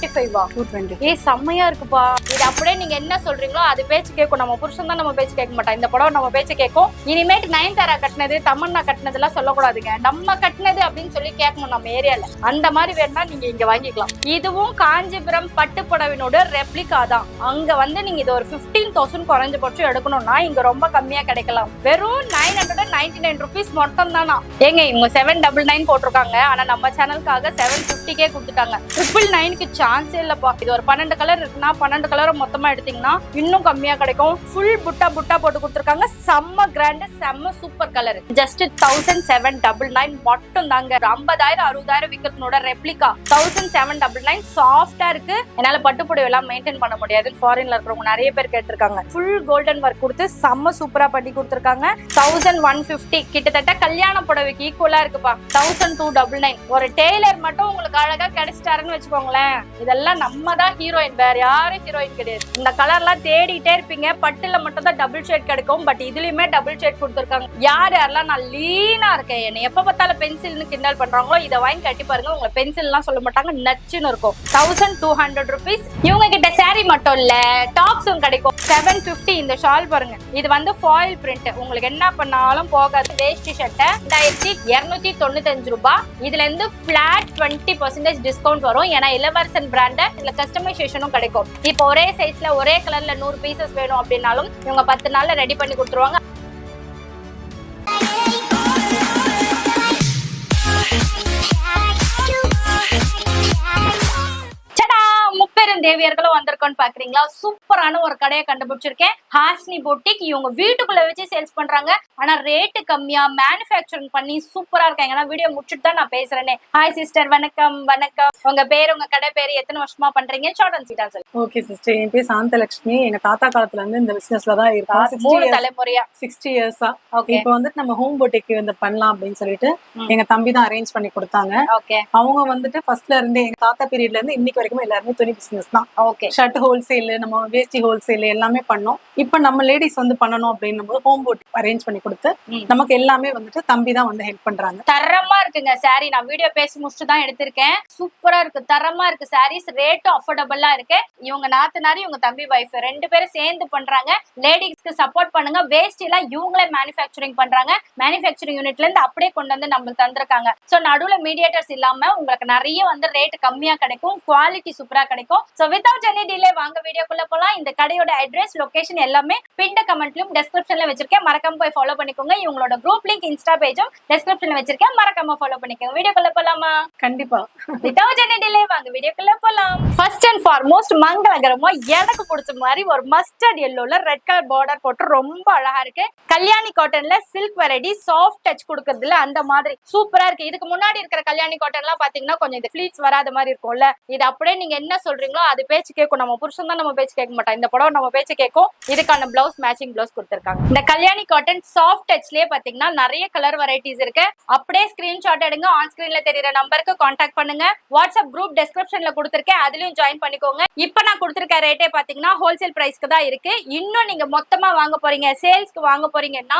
225 220 செம்மையா இருக்குப்பா. இது அப்படியே நீங்க என்ன சொல்றீங்களோ அது பேச்சு கேட்கும். நம்ம புருஷன் தான் நம்ம பேச்சு கேட்க மாட்டோம். இந்த படம் நம்ம பேச்சு கேட்கும். இனிமேட்டு நயன்தாரா கட்டினது தமன்னா கட்டினது எல்லாம் சொல்லக்கூடாதுங்க. நம்ம கட்டினது அப்படின்னு சொல்லி கேட்கணும் நம்ம ஏரியால. அந்த மாதிரி வேணா நீங்க இங்க வாங்கிக்கலாம். இதுவும் காஞ்சிபுரம் பட்டு புடவினோட ரெப்ளிகா தான். அங்க வந்து நீங்க இது ஒரு 15,000 குறைஞ்சபட்சம் எடுக்கணும்னா இங்க ரொம்ப கம்மியா கிடைக்கலாம். வெறும் 999 rupees மட்டும் தானா. ஏங்க இவங்க 799 போட்டிருக்காங்க. ஆனா நம்ம சேனலுக்காக 750 கொடுத்துட்டாங்க. 999க்கு சான்ஸே இல்லப்பா. இது ஒரு 12 கலர் இருக்குன்னா 12 கலரை மொத்தமா எடுத்தீங்கன்னா இன்னும் கம்மியா கிடைக்கும். ஃபுல் புட்டா போட்டு கொடுத்துருக்காங்க. செம்ம கிராண்ட், செம்ம சூப்பர் கலர். ஜஸ்ட் 1799 மட்டும் தாங்க. 50,000 60,000 விக்கிறதுனோட ரெப்ளிகா 1799 சாஃப்டா இருக்கு. என்னால பட்டுப்புடவை எல்லாம் மெயின்டைன் பண்ண முடியாது. ஃபாரின்ல இருக்கிறவங்க நிறைய பேர் கேட்டிருக்காங்க. ஃபுல் கோல்டன் ஒர்க் கொடுத்து செம்ம சூப்பரா பண்ணி கொடுத்துருக்காங்க. 1150 கிட்டத்தட்ட கல்யாண புடவைக்கு ஈக்குவலா இருக்குப்பா. 1299 ஒரு டெய்லர் மட்டும் உங்களுக்கு அழகா கிடைச்சிட்டாருன்னு வச்சுக்கோங்களேன். இதெல்லாம் நம்ம தான் ஹீரோயின், வேற யாரும் ஹீரோயின் கிடையாது. இந்த கலர்லாம் தேடிட்டே இருப்பீங்க. பட்டுல மட்டும் தான் டபுள் ஷேட் கிடைக்கும். பட் இதுலயுமே டபுள் ஷேட் கொடுத்துருக்காங்க. யாரெல்லாம் நான் லீனா இருக்கேன், என்ன எப்ப பார்த்தாலும் பென்சில்னு கிண்டல் பண்றாங்களோ இதை வாங்கி கட்டி பாருங்க. உங்களை பென்சில் எல்லாம் சொல்ல மாட்டாங்க, நச்சுன்னு இருக்கும். 1200 rupees. இவங்க கிட்ட சாரி மட்டும் இல்ல டாப்ஸும் கிடைக்கும். 750 இந்த ஷால் பாருங்க. இது வந்து ஃபாயில் பிரிண்ட். உங்களுக்கு என்ன பண்ணாலும் போகாது. வேஷ்டி ஷர்ட்டை 1295 ரூபாய். இதுல இருந்து பிளாட் 20% டிஸ்கவுண்ட் வரும். ஏன்னா இளவரசன் பிராண்ட் இதுல கஸ்டமைசேஷனும் கிடைக்கும். இப்போ ஒரே சைஸ்ல ஒரே கலர்ல 100 பீசஸ் வேணும் அப்படின்னாலும் இவங்க 10 நாள்ல ரெடி பண்ணி கொடுத்துருவாங்க. தேவியர்களும் வந்திருக்கோன்னு பாக்குறீங்களா? சூப்பரான ஒரு கடையை கண்டுபிடிச்சிருக்கேன். ஹாஸ்னி பொட்டிக். இவங்க வீட்டுக்குள்ள வச்சு சேல்ஸ் பண்றாங்க. ஆனா ரேட்டு கம்மியா மேனுஃபேக்சரிங் பண்ணி சூப்பரா இருக்காங்க. வீடியோ முடிச்சுட்டு தான் நான் பேசுறேனே. ஹாய் சிஸ்டர், வணக்கம். வணக்கம். உங்க பேர், உங்க கடை பேர், எத்தனை வருஷமா பண்றீங்க? ஷார்ட் அண்ட் ஸ்வீட்டா சொல்லுங்க. ஓகே சிஸ்டர், என் பேர் சாந்தலட்சுமி. எங்க தாத்தா காலத்துல இருந்து இந்த பிசினஸ்ல தான் இருக்கோம். 3 தலைமுறையா 60 இயர்ஸா. இப்போ வந்துட்டு நம்ம ஹோம் பொட்டிக் வந்து பண்ணலாம் அப்படின்னு சொல்லிட்டு எங்க தம்பி தான் அரேஞ்ச் பண்ணி கொடுத்தாங்க. அவங்க வந்துட்டு ஃபர்ஸ்ட்ல இருந்து எங்க தாத்தா பீரியட்ல இருந்து இன்னைக்கு வரைக்கும் எல்லாருமே துணி பிசினஸ் தான். ஷர்ட் ஹோல்சேல், நம்ம வேஷ்டி ஹோல்சேல் எல்லாமே பண்ணோம். இப்ப நம்ம லேடிஸ் வந்து பண்ணணும் அப்படின்னும் போது ஹோம் பொட்டிக் அரேஞ்ச் பண்ணி கொடுத்து நமக்கு எல்லாமே வந்துட்டு தம்பி தான் வந்து ஹெல்ப் பண்றாங்க. தரமா இருக்குங்க சாரி. நான் வீடியோ பேசி முடிச்சுட்டு தான் எடுத்திருக்கேன். சூப்பரா இருக்கு, தரமா இருக்கு சாரீஸ். ரேட்டும் அஃபோர்டபுளா இருக்கு. இவங்க நாத்தனாரி, இவங்க தம்பி வைஃப் 2 பேரும் சேர்ந்து பண்றாங்க. லேடிஸ்க்கு சப்போர்ட் பண்ணுங்க. வேஸ்ட் எல்லாம் இவங்களே மேனுஃபேக்சரிங் பண்றாங்க. மேனுஃபேக்சரிங் யூனிட்ல இருந்து அப்படியே கொண்டு வந்து நம்மளுக்கு தந்திருக்காங்க. சோ நடுவுல மீடியேட்டர்ஸ் இல்லாம உங்களுக்கு நிறைய வந்து ரேட் கம்மியா கிடைக்கும். குவாலிட்டி சூப்பரா கிடைக்கும். சோ வித்அவுட் எனி டிலே வாங்க வீடியோக்குள்ள போலாம். இந்த கடையோட அட்ரஸ், லொகேஷன் எல்லாமே பின்ட கமெண்ட்லயும் டெஸ்கிரிப்ஷன்ல வச்சிருக்கேன். மறக்காம போய் ஃபாலோ பண்ணிக்கோங்க. இவங்களோட குரூப் லிங்க் இன்ஸ்டா பேஜும் டெஸ்கிரிப்ஷன்ல வச்சிருக்கேன். மறக்காம ஃபாலோ பண்ணிக்கோங்க. வீடியோக்குள்ள போலாமா? கண்டிப்பா. வித்அவுட் எனி டிலே வாங்க வீடியோக்குள்ள போலாம். ஃபர்ஸ்ட் அண்ட் ஃபார்மோஸ்ட் மங்களகரமா எனக்கு பிடிச்ச மாதிரி ஒரு மஸ்டர்ட் எல்லோல ரெட் கலர் பார்டர் போட்டு ரொம்ப அழகா இருக்கு. கல்யாணி காட்டன்ல சில்க் வெரைட்டி சாஃப்ட் டச் கொடுக்கறதுல அந்த மாதிரி சூப்பரா இருக்கு. இதுக்கு முன்னாடி இருக்கிற கல்யாணி காட்டன் எல்லாம் பாத்தீங்கன்னா கொஞ்சம் இந்த ஃபிளீட்ஸ் வராத மாதிரி இருக்கும்ல. இது அப்படியே நீங்க என்ன சொல்றீங்களோ அது பேச்சு கேட்கும். நம்ம புருஷன் தான் நம்ம பேச்சு கேட்க மாட்டோம். இந்த படம் நம்ம பேச்சு கேட்கும். இதுக்கான பிளவுஸ் மேட்சிங் பிளவுஸ் கொடுத்திருக்காங்க. இந்த கல்யாணி காட்டன் சாஃப்ட் டச்லயே பாத்தீங்கன்னா நிறைய கலர் வெரைட்டிஸ் இருக்கு. அப்படியே ஸ்கிரீன்ஷாட் எடுங்க. ஆன் ஸ்கிரீன்ல தெரியற நம்பருக்கு கான்டாக்ட் பண்ணுங்க. வாட்ஸ்அப் குரூப் டெஸ்கிரிப்ஷன்ல கொடுத்திருக்கேன். அதுலயும் ஜாயின் பண்ணிக்கோங்க. இப்ப நான் கொடுத்திருக்க ரேட்டே பாத்தீங்கன்னா ஹோல்சேல் பிரைஸ்க்கு தான் இருக்கு. இன்னும் நீங்க மொத்தமா வாங்க போறீங்க, சேல்ஸ்க்கு வாங்க போறீங்கன்னா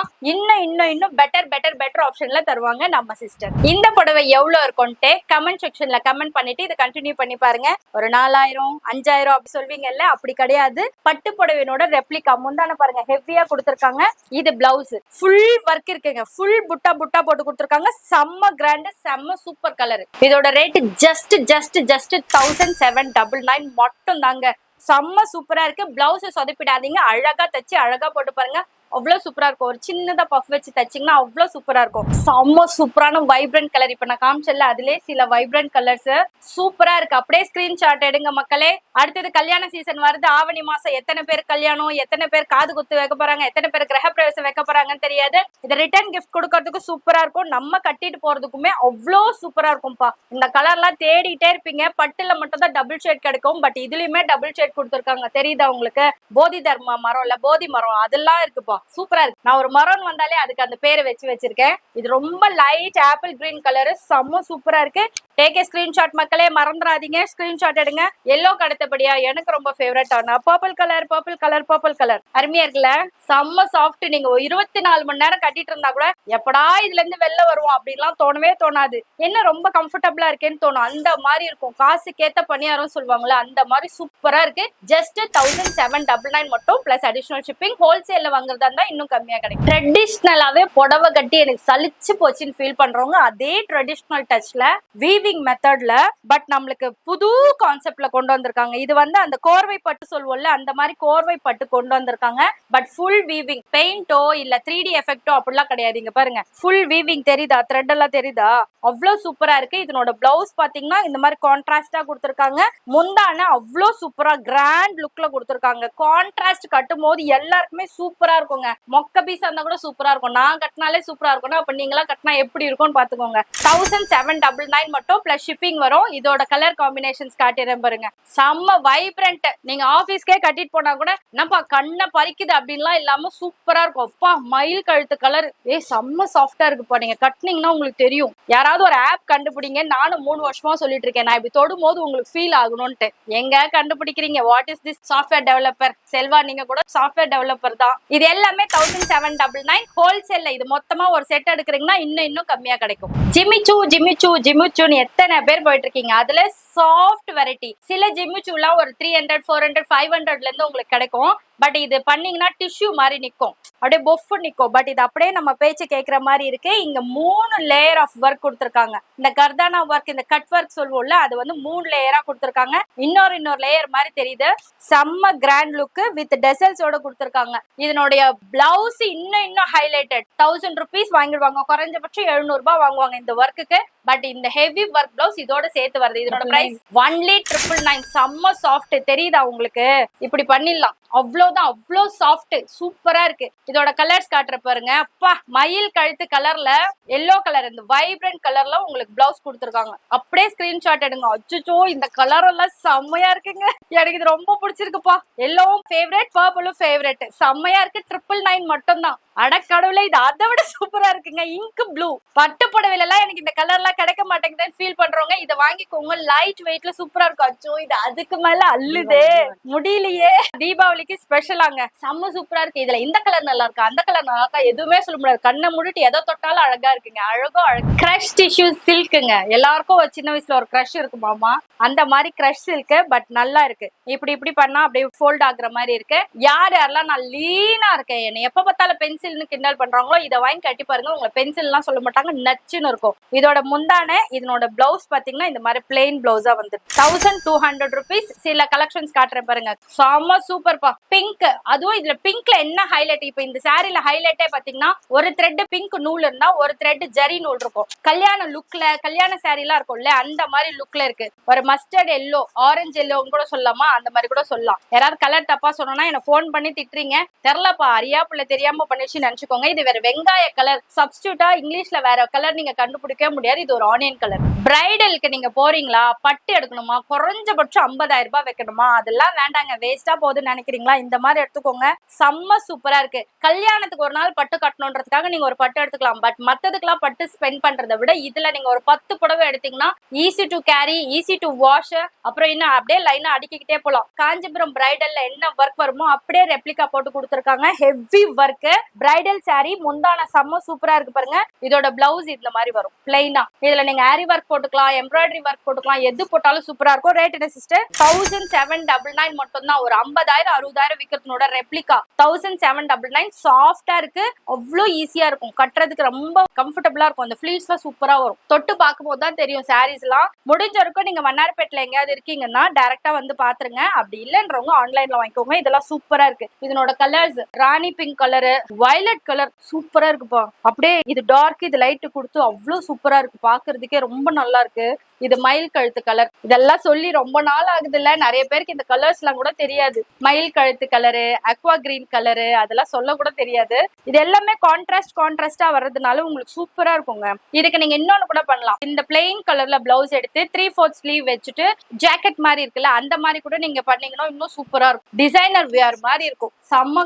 இன்னும் பெட்டர் ஆப்ஷன்ல தருவாங்க நம்ம சிஸ்டர். இந்த புடவை எவ்வளவு இருக்கும்ட்டு கமெண்ட் செக்ஷன்ல கமெண்ட் பண்ணிட்டு இதை கண்டினியூ பண்ணி பாருங்க. ஒரு 4000 5000 அப்படி சொல்வீங்கல்ல, அப்படி கிடையாது. பட்டு புடவையோட ரெப்ளிகா. முந்தான பாருங்க ஹெவியா கொடுத்திருக்காங்க. இது பிளவுஸ் ஃபுல் ஒர்க் இருக்குங்க. ஃபுல் புட்டா போட்டு கொடுத்திருக்காங்க. செம்ம கிராண்ட், செம்ம சூப்பர் கலர். இதோட ரேட் ஜஸ்ட் 1799 மட்டும் தாங்க. செம்ம சூப்பரா இருக்கு. பிளவுஸ் சொதப்பிடாதீங்க. அழகா தச்சு அழகா போட்டு பாருங்க. அவ்வளவு சூப்பரா இருக்கும். ஒரு சின்னதா பஃப் வச்சு தச்சிங்கன்னா அவ்வளவு சூப்பரா இருக்கும். செம்ம சூப்பரான வைப்ரண்ட் கலர். இப்ப நான் காமிச்சல அதுலயே சில வைப்ரண்ட் கலர்ஸ் சூப்பரா இருக்கு. அப்படியே ஸ்கிரீன்ஷாட் எடுங்க மக்களே. அடுத்தது கல்யாண சீசன் வருது. ஆவணி மாசம் எத்தனை பேர் கல்யாணம், எத்தனை பேர் காது குத்து வைக்க போறாங்க, எத்தனை பேர் கிரக பிரவேசம் வைக்க போறாங்கன்னு தெரியாது. இதை ரிட்டர்ன் கிஃப்ட் கொடுக்கறதுக்கு சூப்பரா இருக்கும். நம்ம கட்டிட்டு போறதுக்குமே அவ்வளோ சூப்பரா இருக்கும்பா. இந்த கலர்லாம் தேடிட்டே இருப்பீங்க. பட்டுல மட்டும் தான் டபுள் ஷேட் கிடைக்கும். பட் இதுலயுமே டபுள் ஷேட் கொடுத்துருக்காங்க. தெரியுதா உங்களுக்கு? போதி தர்மா மரம் இல்ல, போதி மரம் அதெல்லாம் இருக்குப்பா. சூப்பரா இருக்கு. நான் ஒரு மரம் வந்தாலே அதுக்கு அந்த பேரை வச்சிருக்கேன். இது ரொம்ப லைட் ஆப்பிள் கிரீன் கலர். செம்ம சூப்பரா இருக்கு. டேக் ஏ ஸ்கிரீன்ஷாட் மக்களே, மறந்துடாதீங்க, ஸ்கிரீன்ஷாட் எடுங்க. எல்லோக்கு அடுத்தபடியா எனக்கு ரொம்ப ஃபேவரட் ஆன பர்பிள் கலர் அருமையா இருக்குல்ல, செம்ம சாஃப்ட். நீங்க 24 மணி நேரம் கட்டிட்டு இருந்தா கூட எப்படா இதுல இருந்து வெளில வருவோம் அப்படின்லாம் தோணவே தோணாது. என்ன ரொம்ப கம்ஃபர்டபுளா இருக்கேன்னு தோணும், அந்த மாதிரி இருக்கும். காசுக்கேத்த பணியாரம் சொல்லுவாங்கல்ல, அந்த மாதிரி சூப்பரா இருக்கு. ஜஸ்ட் 1799 மட்டும் பிளஸ் அடிஷனல் ஷிப்பிங். ஹோல்சேல்ல வாங்குறதா இருந்தா இன்னும் கம்மியா கிடைக்கும். ட்ரெடிஷ்னலாவே புடவை கட்டி எனக்கு சலிச்சு போச்சுன்னு ஃபீல் பண்றவங்க அதே ட்ரெடிஷ்னல் டச்ல வீவிங் மெத்தட்ல பட் நம்மளுக்கு புது கான்செப்ட்ல கொண்டு வந்திருக்காங்க. இது வந்து அந்த கோர்வை பட்டு சொல்லுவோம்ல, அந்த மாதிரி கோர்வை பட்டு கொண்டு வந்திருக்காங்க. பட் ஃபுல் வீவிங், பெயிண்டோ இல்ல 3D எஃபெக்டோ அப்படிலாம் கிடையாது. இங்க பாருங்க, ஃபுல் வீவிங் தெரியுதா, த்ரெட் எல்லாம் தெரியுதா, அவ்வளவு சூப்பரா இருக்கு. இதனோட பிளவுஸ் பாத்தீங்கன்னா இந்த மாதிரி கான்ட்ராஸ்டா கொடுத்திருக்காங்க. முந்தான அவ்வளவு சூப்பரா கிராண்ட் லுக்ல கொடுத்திருக்காங்க. கான்ட்ராஸ்ட் கட்டும் போது எல்லாருக்குமே சூப்பரா இருக்குங்க. மொக்க பீஸா இருந்தா கூட சூப்பரா இருக்கும். நான் கட்டினாலே சூப்பரா இருக்கும்னா அப்ப நீங்களா கட்டினா எப்படி இருக்கும்னு பாத்துக்கோங்க. 1799 மட்டும் பிளஸ் ஷிப்பிங் வரும். இதோட கலர் காம்பினேஷன்ஸ் காட்டிடுறேன் பாருங்க, செம்ம வைப்ரண்ட். நீங்க ஆபீஸ்க்கே கட்டிட்டு போனா கூட என்னப்பா கண்ணை பறிக்குது அப்படின்லாம் இல்லாம சூப்பரா இருக்கும். அப்பா மயில் கழுத்து கலர், செம்ம சாஃப்டா இருக்குப்பா. நீங்க கட்டினீங்கன்னா உங்களுக்கு தெரியும். யாராவது ஒரு ஆப் கண்டுபிடிங்க, நானும் 3 வருஷமா சொல்லிட்டு இருக்கேன், நான் இப்படி தொடும் போது உங்களுக்கு ஃபீல் ஆகணும்ட்டு. எங்க கண்டுபிடிக்கிறீங்க? What is this software developer? Selva, நீங்க கூட சாஃப்ட்வேர் டெவலப்பர் தான். இது எல்லாமே 1799 ஹோல்சேல்ல. இது மொத்தமா ஒரு செட் எடுக்கிறீங்கன்னா இன்னும் கம்மியா கிடைக்கும். ஜிமிச்சூன்னு எத்தனை பேர் போயிட்டு இருக்கீங்க. அதுல சாஃப்ட் வெரைட்டி. சில ஜிமிச்சூலாம் ஒரு 300, 400, 500ல இருந்து உங்களுக்கு கிடைக்கும். பட் இது பண்ணீங்கன்னா டிஷ்யூ மாதிரி நிக்கும், அப்படியே பொஃபு நிக்கும். பட் இது அப்படியே நம்ம பேச்சு கேட்கிற மாதிரி இருக்கு. இங்க 3 லேயர் ஆஃப் ஒர்க் கொடுத்துருக்காங்க. இந்த கர்தானா ஒர்க், இந்த கட் ஒர்க் சொல்லுவோம்ல, அது வந்து 3 லேயரா கொடுத்துருக்காங்க. இன்னொரு லேயர் மாதிரி தெரியுது. செம்ம கிராண்ட் லுக் வித் டெசல்ஸோட கொடுத்துருக்காங்க. இதனுடைய பிளவுஸ் இன்னும் ஹைலைட்டட். 1000 rupees வாங்கிடுவாங்க, குறைஞ்சபட்சம் 700 ரூபாய் வாங்குவாங்க இந்த ஒர்க்குக்கு. பட் இந்த ஹெவி ஒர்க் பிளவுஸ் இதோட சேர்த்து வருது. இதோட பிரைஸ் only 999. செம்ம சாஃப்ட் தெரியுதா உங்களுக்கு? இப்படி பண்ணிடலாம், அவ்வளவுதான். அவ்வளோ சாஃப்ட், சூப்பரா இருக்கு. இதோட கலர்ஸ் காட்டுற பாருங்க. அப்பா, மயில் கழுத்து கலர்ல, எல்லோ கலர், இந்த வைப்ரண்ட் கலர்ல உங்களுக்கு பிளவுஸ் கொடுத்துருக்காங்க. அப்படியே ஸ்கிரீன்ஷாட் எடுங்க. அச்சோ, இந்த கலர் எல்லாம் செம்மையா இருக்குங்க. எனக்கு இது ரொம்ப பிடிச்சிருக்குப்பா. எல்லோவும் ஃபேவரட், பர்பிளும் ஃபேவரட். செம்மையா இருக்கு. 999 மட்டும் தான். அடக்கடவுளே, இது அதை விட சூப்பரா இருக்குங்க. இங்க் ப்ளூ பட்டு புடவையில எல்லாம் எனக்கு இந்த கலர்லாம் கிடைக்க மாட்டேங்குதுன்னு ஃபீல் பண்றவங்க இதை வாங்கிக்கோங்க. லைட் வெயிட்ல சூப்பரா இருக்கும். அச்சோ, இது அதுக்கு மேல அள்ளுதே, முடியலையே. தீபாவளிக்கு ஸ்பெஷலாங்க, செம்ம சூப்பரா இருக்கு. இதுல இந்த கலர் நல்லா இருக்கா, அந்த கலர் நல்லா இருக்கா, எதுவுமே சொல்ல முடியாது. கண்ணை மூடிட்டு எதை தொட்டாலும் அழகா இருக்குங்க. அழகு கிரஷ் டிஷ்யூ சில்க்குங்க. எல்லாருக்கும் ஒரு சின்ன வயசுல ஒரு கிரஷ் இருக்கு மாமா, அந்த மாதிரி கிரஷ் சில்க். பட் நல்லா இருக்கு. இப்படி பண்ணா அப்படியே ஃபோல்ட் ஆகுற மாதிரி இருக்கு. யாரெல்லாம் நான் லீனா இருக்கேன், என்ன எப்ப பார்த்தாலும் பென்சில்னு கிண்டல் பண்றாங்களோ இதை வாங்கி கட்டி பாருங்க. உங்களை பென்சில் எல்லாம் சொல்ல மாட்டாங்க, நச்சுன்னு இருக்கும். இதோட முந்தான, இதனோட பிளவுஸ் பாத்தீங்கன்னா இந்த மாதிரி பிளெயின் பிளவுஸா வந்து 1200 rupees. சில கலெக்ஷன்ஸ் காட்டுறேன் பாருங்க, செம்ம சூப்பர்ப்பா. பிங்க், அதுவும் இதுல பிங்க்ல என்ன ஹைலைட், இப்ப இந்த சாரில ஹைலைட்டே பாத்தீங்கன்னா ஒரு த்ரெட் பிங்க் நூல் இருந்தா ஒரு த்ரெட் ஜரி நூல் இருக்கும். கல்யாண லுக்ல, கல்யாண சாரி எல்லாம் இருக்கும்ல, அந்த மாதிரி லுக்ல இருக்கு. ஒரு மஸ்டர்ட் எல்லோ, ஆரஞ்சு எல்லோன்னு கூட சொல்லலாமா, அந்த மாதிரி கூட சொல்லலாம். யாராவது கலர் தப்பா சொன்னா என்ன போன் பண்ணி திட்டுறீங்க, தெரியலப்பா அறியாப்புல தெரியாம பண்ணிச்சு நினைச்சுக்கோங்க. இது வேற வெங்காய கலர், சப்ஸ்டியூட்டா இங்கிலீஷ்ல வேற கலர் நீங்க கண்டுபிடிக்க முடியாது. இது ஒரு ஆனியன் கலர். பிரைடலுக்கு நீங்க போறீங்களா, பட்டு எடுக்கணுமா, குறைஞ்சபட்சம் 50,000 ரூபாய் வைக்கணுமா, அதெல்லாம் வேண்டாங்க, வேஸ்டா போகுதுன்னு நினைக்கிறீங்களா, இந்த மாதிரி எடுத்துக்கோங்க. செம்ம சூப்பரா இருக்கு. கல்யாணத்துக்கு ஒரு நாள் பட்டு கட்டணுன்றதுக்காக நீங்க ஒரு பட்டு எடுத்துக்கலாம். பட் மத்ததுக்கெல்லாம் பட்டு ஸ்பெண்ட் பண்றதை விட இதுல நீங்க ஒரு 10 புடவை எடுத்தீங்கன்னா easy to carry, easy to wash. அப்புறம் இன்னும் அப்படியே லைனா அடிக்கிட்டே போலாம். காஞ்சிபுரம் பிரைடல்ல என்ன ஒர்க் வருமோ அப்படியே ரெப்ளிகா போட்டு கொடுத்துருக்காங்க. Heavy work bridal sorry. முந்தான செம்ம சூப்பரா இருக்கு பாருங்க. இதோட பிளவுஸ் இந்த மாதிரி வரும் பிளைனா. இதுல நீங்க ஆரி ஒர்க் போட்டுக்கலாம், எம்ப்ராய்டரி ஒர்க் போட்டுக்கலாம், எது போட்டாலும் சூப்பரா இருக்கும். ரேட் என்ன சிஸ்டர்? 1799 மட்டும் தான். ஒரு 50,000 60,000 விக்கிறதுனோட ரெப்ளிகா 1799. சாஃப்டா இருக்கு, அவ்வளோ ஈஸியா இருக்கும் கட்டுறதுக்கு, ரொம்ப கம்ஃபர்டபுளா இருக்கும். அந்த ஃபிளீட்ஸ் எல்லாம் சூப்பரா வரும். தொட்டு பார்க்கும் போது தான் தெரியும். சாரீஸ் எல்லாம் முடிஞ்ச வரைக்கும் நீங்க வண்ணாரப்பேட்டில் எங்கேயாவது இருக்கீங்கன்னா டைரக்டா வந்து பாத்துருங்க. அப்படி இல்லைன்றவங்க ஆன்லைன்ல வாங்கிக்கோங்க. இதெல்லாம் சூப்பரா இருக்கு. இதனோட கலர்ஸ் ராணி பிங்க் கலரு, வயலட் கலர் சூப்பரா இருக்குப்பா. அப்படியே இது டார்க், இது லைட் கொடுத்து அவ்வளோ சூப்பரா இருக்கு. பாக்குறதுக்கே ரொம்ப நல்லா இருக்கு. இது மயில் கழுத்து கலர். இதெல்லாம் சொல்லி ரொம்ப நாள் ஆகுது இல்ல, நிறைய பேருக்கு இந்த கலர்ஸ் எல்லாம் கூட தெரியாது. மயில் கழுத்து கலரு, அக்வா கிரீன் கலரு, அதெல்லாம் சொல்ல கூட தெரியாது. இது எல்லாமே கான்ட்ராஸ்டா வர்றதுனால உங்களுக்கு சூப்பரா இருக்குங்க. இதுக்கு நீங்க இன்னொன்னு கூட பண்ணலாம். இந்த பிளெயின் கலர்ல பிளவுஸ் எடுத்து 3/4 ஸ்லீவ் வச்சுட்டு ஜாக்கெட் மாதிரி இருக்குல்ல, அந்த மாதிரி கூட நீங்க பண்ணீங்கன்னா இன்னும் சூப்பரா இருக்கும். டிசைனர் வியர் மாதிரி இருக்கும். செம்ம